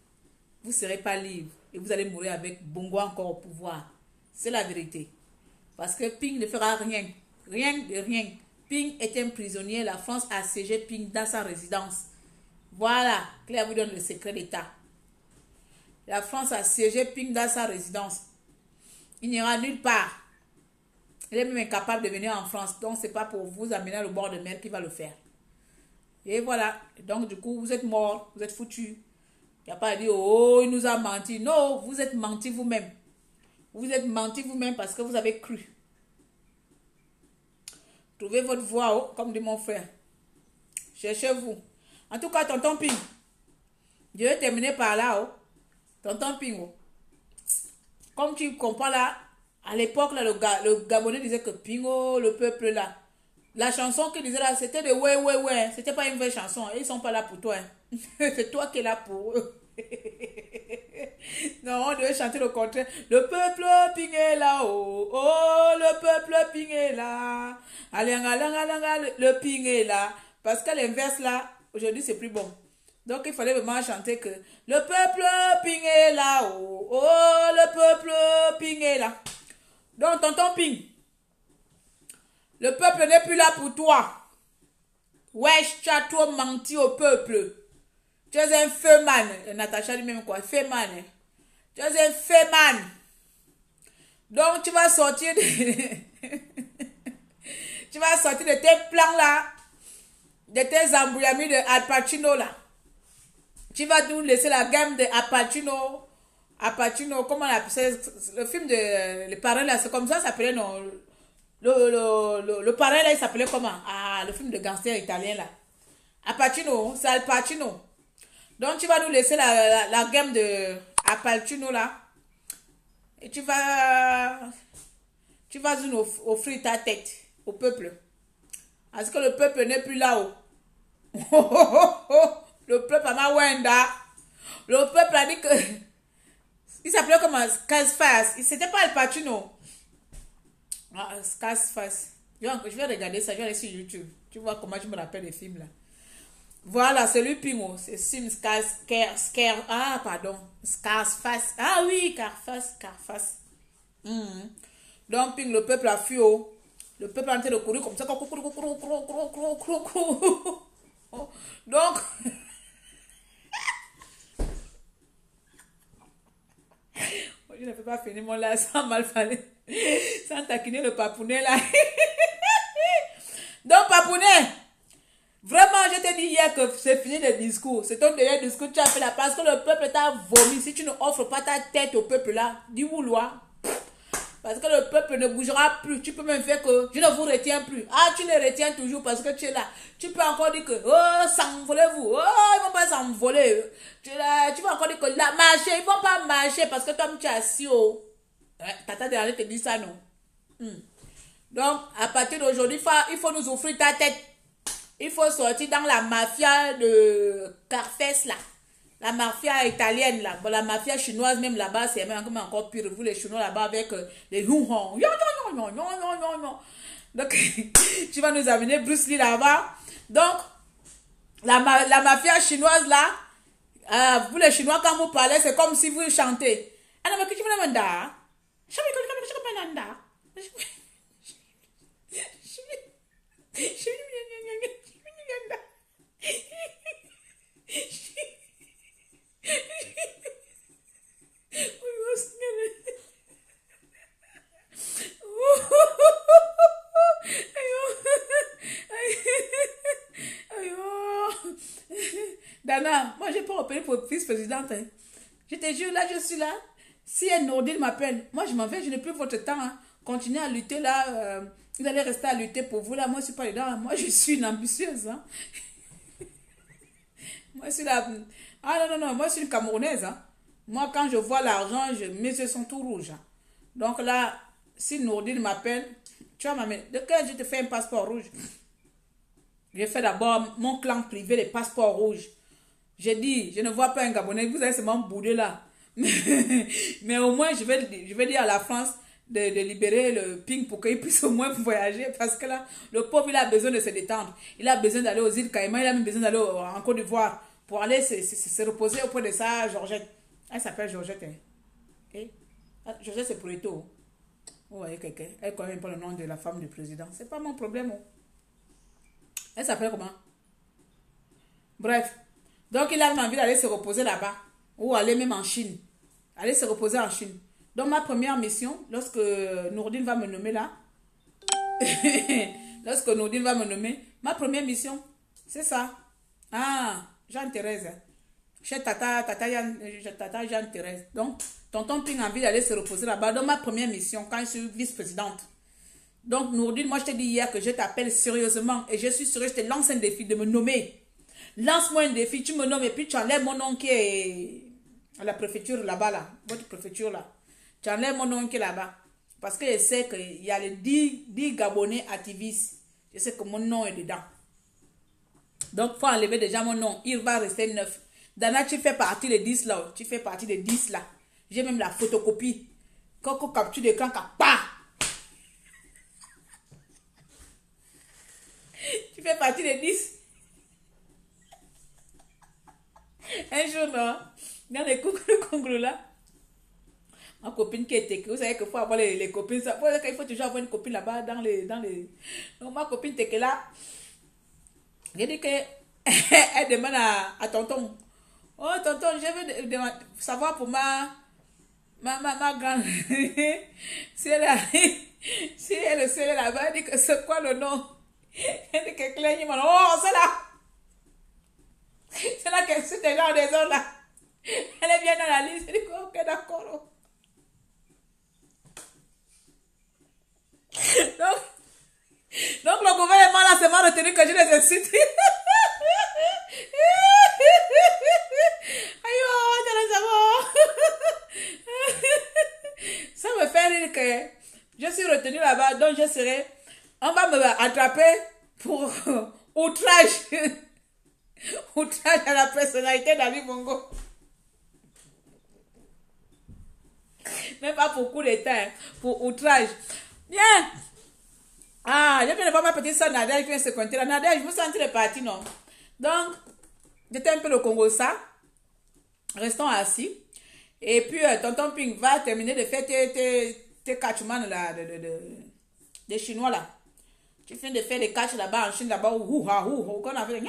A: vous ne serez pas libre et vous allez mourir avec Bongo encore au pouvoir. C'est la vérité. Parce que Ping ne fera rien, rien de rien. Ping est un prisonnier, la France a assiégé Ping dans sa résidence. Voilà, Claire vous donne le secret d'État. La France a assiégé Ping dans sa résidence. Il n'ira nulle part. Il est même incapable de venir en France. Donc, ce n'est pas pour vous amener au bord de mer qu'il va le faire. Et voilà. Donc, du coup, vous êtes mort. Vous êtes foutu. Il n'y a pas à dire, oh, il nous a menti. Non, vous êtes menti vous-même. Vous êtes menti vous-même parce que vous avez cru. Trouvez votre voie, oh, comme dit mon frère. Cherchez-vous. En tout cas, tonton Ping. Je vais terminer par là, oh. Tonton Ping, oh. Comme tu comprends là, à l'époque, là, le Gabonais disait que Pingo, le peuple là. La chanson qu'il disait là, c'était de ouais, ouais, ouais. C'était pas une vraie chanson. Ils sont pas là pour toi. Hein. C'est toi qui es là pour eux. Non, on devait chanter le contraire. Le peuple Ping est là, oh, oh, le peuple Ping est là. Alanga, le Ping est là. Parce que l'inverse là, aujourd'hui c'est plus bon. Donc il fallait vraiment chanter que le peuple Ping est là, oh, oh, le peuple Ping est là. Donc tonton Ping, le peuple n'est plus là pour toi. Wesh, tu as trop menti au peuple. Tu es un feu man. Natacha dit même quoi, feu man. Tu es un feu man. Donc tu vas sortir de... tu vas sortir de tes plans là, de tes embrouillaments de Al Pacino là. Tu vas nous laisser la gamme de Al Pacino. Al Pacino, comment on appelle ça? Le film de... Le parrain là, c'est comme ça s'appelait, non? Le parrain là, il s'appelait comment? Ah, le film de gangster italien là. Al Pacino, c'est Al Pacino. Donc tu vas nous laisser la gamme de Al Pacino là. Et tu vas nous offrir ta tête au peuple. Parce que le peuple n'est plus là-haut. Le peuple a Mawenda. Le peuple a dit que... Il s'appelait comment? Scarface. C'était pas Al Pacino. Ah, Scarface. Je vais regarder ça. Je vais aller sur YouTube. Tu vois comment je me rappelle les films là. Voilà, c'est lui Pingo. C'est Sim Ah, pardon. Scarsface. Ah oui, Carface. Mhm. Donc, Ping, le peuple a fui. Oh. Le peuple a en train de courir comme ça. Donc, je ne peux pas finir mon là sans mal parler. Sans taquiner le papounet là. Donc, papounet. Vraiment, je t'ai dit hier que c'est fini le discours. C'est ton dernier discours que tu as fait là parce que le peuple t'a vomi. Si tu ne offres pas ta tête au peuple là, dis-vous loi. Parce que le peuple ne bougera plus. Tu peux même faire que je ne vous retiens plus. Ah, tu les retiens toujours parce que tu es là. Tu peux encore dire que oh, s'envolez-vous. Oh, ils vont pas s'envoler. Tu vas encore dire que là, marcher. Ils vont pas marcher parce que toi, tu es assis. Oh. Tata derrière te dit ça, non? Donc, à partir d'aujourd'hui, il faut nous offrir ta tête. Il faut sortir dans la mafia de Carfès là. La mafia italienne là. Bon, la mafia chinoise même là-bas, c'est même encore pire. Vous les Chinois là-bas avec les hong. Donc, tu vas nous amener Bruce Lee là-bas. Donc, la mafia chinoise là, vous les Chinois, quand vous parlez, c'est comme si vous chantez. Dana, moi j'ai pas repéré pour vice-présidente. Hein. Je te jure, là, je suis là. Si un Nordine m'appelle, moi je m'en vais, je n'ai plus votre temps. Hein. Continuez à lutter là. Vous allez rester à lutter pour vous là. Moi, je suis pas dedans. Moi, je suis une ambitieuse. Hein. Moi, je suis là. Ah non, non, non, moi, je suis une Camerounaise. Hein. Moi, quand je vois l'argent, mes yeux sont tout rouges. Hein. Donc là, si Nordine m'appelle, tu vas m'amener. De quel je te fais un passeport rouge? J'ai fait d'abord mon clan privé, les passeports rouges. J'ai dit, je ne vois pas un Gabonais, vous allez seulement bouder là. Mais au moins, je vais dire à la France de libérer le ping pour qu'il puisse au moins voyager. Parce que là, le pauvre, il a besoin de se détendre. Il a besoin d'aller aux îles Caïmans, il a même besoin d'aller en Côte d'Ivoire pour aller se reposer auprès de sa Georgette. Elle s'appelle Georgette. Hein. Et, Georgette, c'est pour les taux. Vous voyez quelqu'un, elle connaît pas le nom de la femme du président. C'est pas mon problème. Oh. Elle s'appelle comment? Bref. Donc, il a envie d'aller se reposer là-bas. Ou aller même en Chine. Aller se reposer en Chine. Donc, ma première mission, lorsque Nourdine va me nommer là, lorsque Nourdine va me nommer, ma première mission, c'est ça. Ah, Jean-Thérèse. Chez Tata Jean-Thérèse. Donc, tonton Ping a envie d'aller se reposer là-bas. Donc, ma première mission, quand je suis vice-présidente. Donc, Nourdine, moi, je t'ai dit hier que je t'appelle sérieusement. Et je suis sérieuse, je te lance un défi de me nommer. Lance-moi un défi, tu me nommes et puis tu enlèves mon nom qui est à la préfecture là-bas, là, votre préfecture là. Tu enlèves mon nom qui est là-bas. Parce que je sais qu'il y a les 10 Gabonais activistes. Je sais que mon nom est dedans. Donc, il faut enlever déjà mon nom. Il va rester 9. Dana, tu fais partie des 10 là. Tu fais partie des 10 là. J'ai même la photocopie. Coco capture d'écran, pas. Tu fais partie des 10. Un jour, non, dans les concours là, ma copine qui était, vous savez qu'il faut avoir les copines, ça, il faut toujours avoir une copine là-bas dans les. Donc, ma copine était là, j'ai dit qu'elle demande à tonton, oh tonton, je veux savoir pour ma grande, si elle est là-bas, elle dit que c'est quoi le nom? Elle dit que Claire, oh, c'est là! C'est là que c'est déjà en désordre là. Elle est bien dans la liste. Elle dit ok, d'accord. Donc le gouvernement là c'est m'a retenu que je les incite. Aïe, ça me fait rire que je suis retenue là-bas, donc je serai. On va me attraper pour outrage. Outrage à la personnalité d'Ali Bongo. Même pas pour coup d'état, pour outrage. Bien. Ah, je viens de voir ma petite soeur Nadia qui vient se compter là. Nadia, je vous sens les parties, non? Donc, j'étais un peu le Congo ça. Restons assis. Et puis, tonton Ping va terminer de faire tes catchman là, des Chinois là. Tu viens de faire des catchs là-bas en Chine, là-bas, qu'on a fait.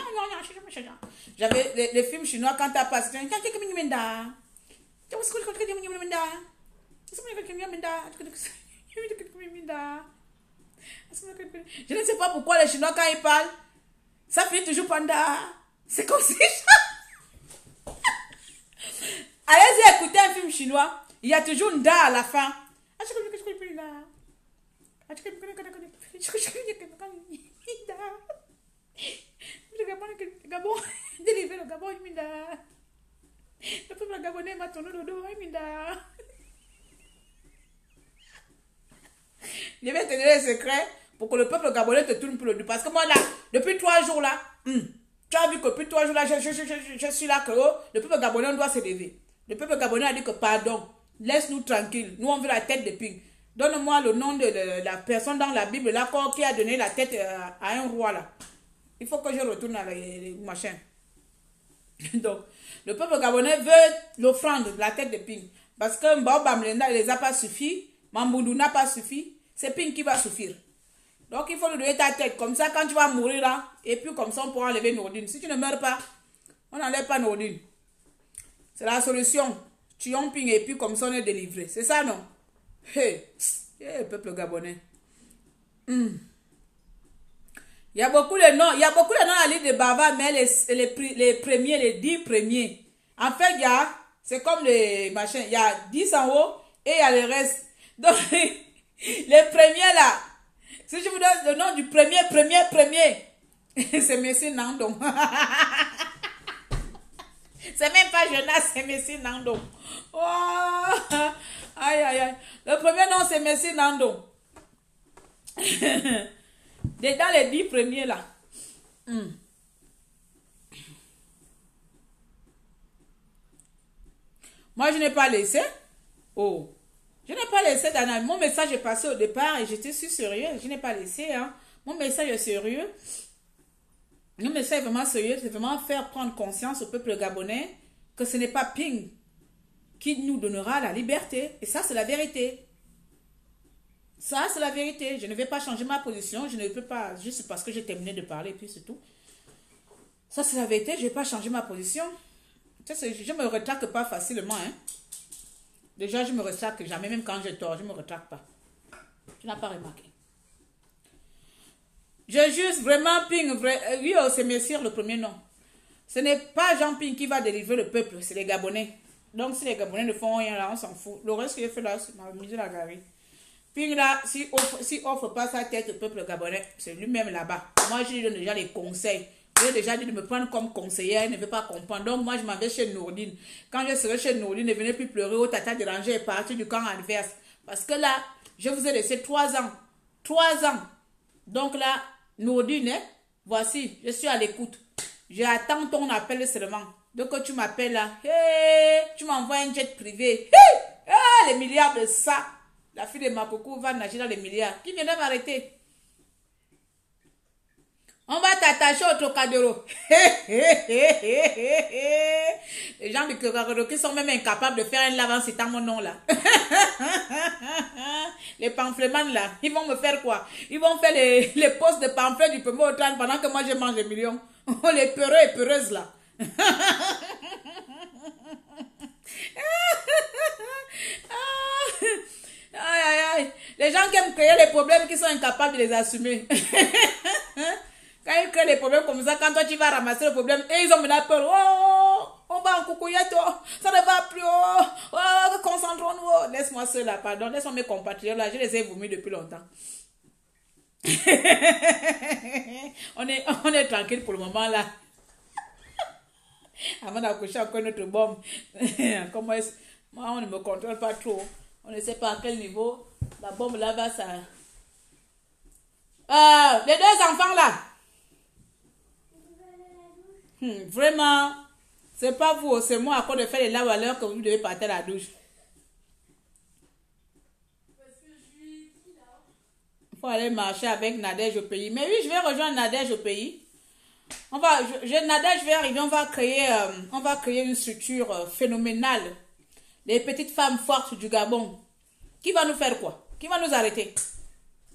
A: J'avais les films chinois quand t'as passé. Je ne sais pas pourquoi les Chinois, quand ils parlent, ça finit toujours panda. C'est comme si. Allez-y écouter un film chinois. Il y a toujours une da à la fin. Gabon, délivré le Gabon, le peuple gabonais m'a tourné le dos, je vais te donner les secrets pour que le peuple gabonais te tourne pour le dos. Parce que moi là, depuis 3 jours là, tu as vu que depuis 3 jours là, je suis là que le peuple gabonais doit se lever. Le peuple gabonais a dit que pardon, laisse-nous tranquille. Nous on veut la tête de Ping. Donne-moi le nom de la personne dans la Bible là qui a donné la tête à un roi là. Il faut que je retourne à les machins. Donc, le peuple gabonais veut l'offrande de la tête de Ping. Parce que Mbao Mlenda ne les a pas suffi. Mamboundou n'a pas suffi. C'est Ping qui va suffire. Donc, il faut lui donner ta tête. Comme ça, quand tu vas mourir là, et puis comme ça, on pourra enlever Nourdine. Si tu ne meurs pas, on n'enlève pas Nourdine. C'est la solution. Tuons Ping et puis comme ça, on est délivré. C'est ça, non? Hey, peuple gabonais. Il y a beaucoup de noms. Il y a beaucoup de noms à la liste de Bava, mais les premiers, les 10 premiers. En fait, il y a, c'est comme les machins. Il y a 10 en haut et il y a le reste. Donc, les premiers là. Si je vous donne le nom du premier, c'est Messi Nandong. C'est même pas Jonas, c'est Messi Nandong. Oh, aïe, aïe, aïe. Le premier nom, c'est Messi Nandong. Dans les 10 premiers là. Moi, je n'ai pas laissé. Oh. Je n'ai pas laissé dans mon message est passé au départ et j'étais sérieux. Je n'ai pas laissé. Hein. Mon message est sérieux. Mon message est vraiment sérieux. C'est vraiment faire prendre conscience au peuple gabonais que ce n'est pas Ping qui nous donnera la liberté. Et ça, c'est la vérité. Ça, c'est la vérité. Je ne vais pas changer ma position. Je ne peux pas, juste parce que j'ai terminé de parler, et puis c'est tout. Ça, c'est la vérité. Je ne vais pas changer ma position. Je ne me retracte pas facilement. Hein. Déjà, je me retracte jamais, même quand j'ai tort. Je ne me retracte pas. Tu n'as pas remarqué. Je juste vraiment Ping. Oui, c'est Messire le premier nom. Ce n'est pas Jean Ping qui va délivrer le peuple. C'est les Gabonais. Donc, si les Gabonais ne font rien là, on s'en fout. Le reste qu'il a fait là, c'est m'amuser la galerie. Puis là, si offre pas sa tête au peuple gabonais, c'est lui-même là-bas. Moi, je lui donne déjà les conseils. Je lui ai déjà dit de me prendre comme conseillère, il ne veut pas comprendre. Donc, moi, je m'en vais chez Nourdine. Quand je serai chez Nourdine, ne venez plus pleurer, oh, tata dérangé est parti du camp adverse. Parce que là, je vous ai laissé 3 ans. 3 ans. Donc là, Nourdine, hein, voici, je suis à l'écoute. J'attends ton appel seulement. Donc, quand tu m'appelles là, hey, tu m'envoies un jet privé. Hey, les milliards de ça. La fille de Makoko va nager dans les milliards. Qui viendra m'arrêter? On va t'attacher au Trocadéro. Les gens du Trocadéro qui sont même incapables de faire un lave en citant mon nom là. Les pamplemans là, ils vont me faire quoi? Ils vont faire les postes de pamphlets du premier au 30 pendant que moi je mange des millions. Les peureux et peureuses là. Aïe, aïe, aïe. Les gens qui aiment créer les problèmes qui sont incapables de les assumer. Quand ils créent les problèmes comme ça, quand toi tu vas ramasser le problème, et ils ont maintenant peur. Oh, on va en coucouillette, oh, ça ne va plus, oh, concentrons-nous. Oh. Laisse-moi seul là, pardon, laisse-moi mes compatriotes là, je les ai vomis depuis longtemps. on est tranquille pour le moment là. Avant d'accoucher encore notre bombe. Comment moi, on ne me contrôle pas trop. On ne sait pas à quel niveau la bombe là va ça. Les 2 enfants là. Vraiment, c'est pas vous, c'est moi à cause de faire les laves à l'heure que vous devez partir à la douche. Il faut aller marcher avec Nadège au pays. Mais oui, je vais rejoindre Nadège au pays. Nadège va arriver, on va créer une structure phénoménale. Les petites femmes fortes du Gabon. Qui va nous faire quoi? Qui va nous arrêter?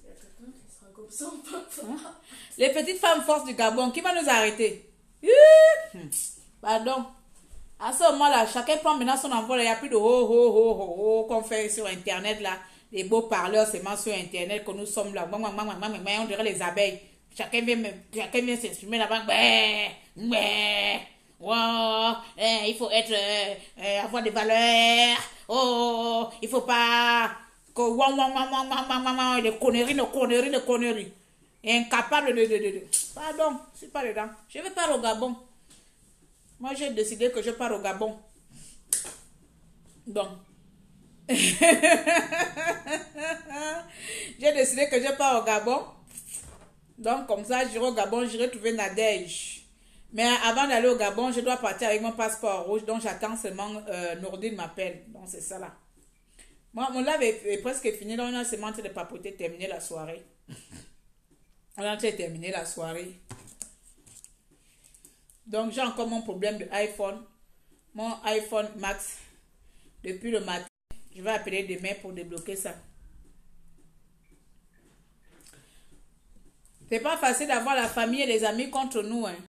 B: Il y a quelqu'un qui sera comme ça, papa.
A: Les petites femmes fortes du Gabon, qui va nous arrêter? Pardon. À ce moment-là, chacun prend maintenant son envol. Il n'y a plus de qu'on fait sur Internet là. Les beaux parleurs seulement sur Internet que nous sommes là. On dirait les abeilles. Chacun vient s'exprimer là-bas. Wow, il faut avoir des valeurs. Oh, il faut pas que des conneries. Incapable de. Pardon, je suis pas dedans. Je vais pas au Gabon. Moi, j'ai décidé que je pars au Gabon. Donc, j'ai décidé que je pars au Gabon. Donc, comme ça, j'irai au Gabon, j'irai trouver Nadège. Mais avant d'aller au Gabon, je dois partir avec mon passeport rouge. Donc, j'attends seulement Nourdine m'appelle. Donc, c'est ça là. Moi, mon live est presque fini. Donc, on a seulement de papoter, terminer la soirée. On a terminé la soirée. Donc, j'ai encore mon problème de iPhone. Mon iPhone Max. Depuis le matin. Je vais appeler demain pour débloquer ça. C'est pas facile d'avoir la famille et les amis contre nous. Hein.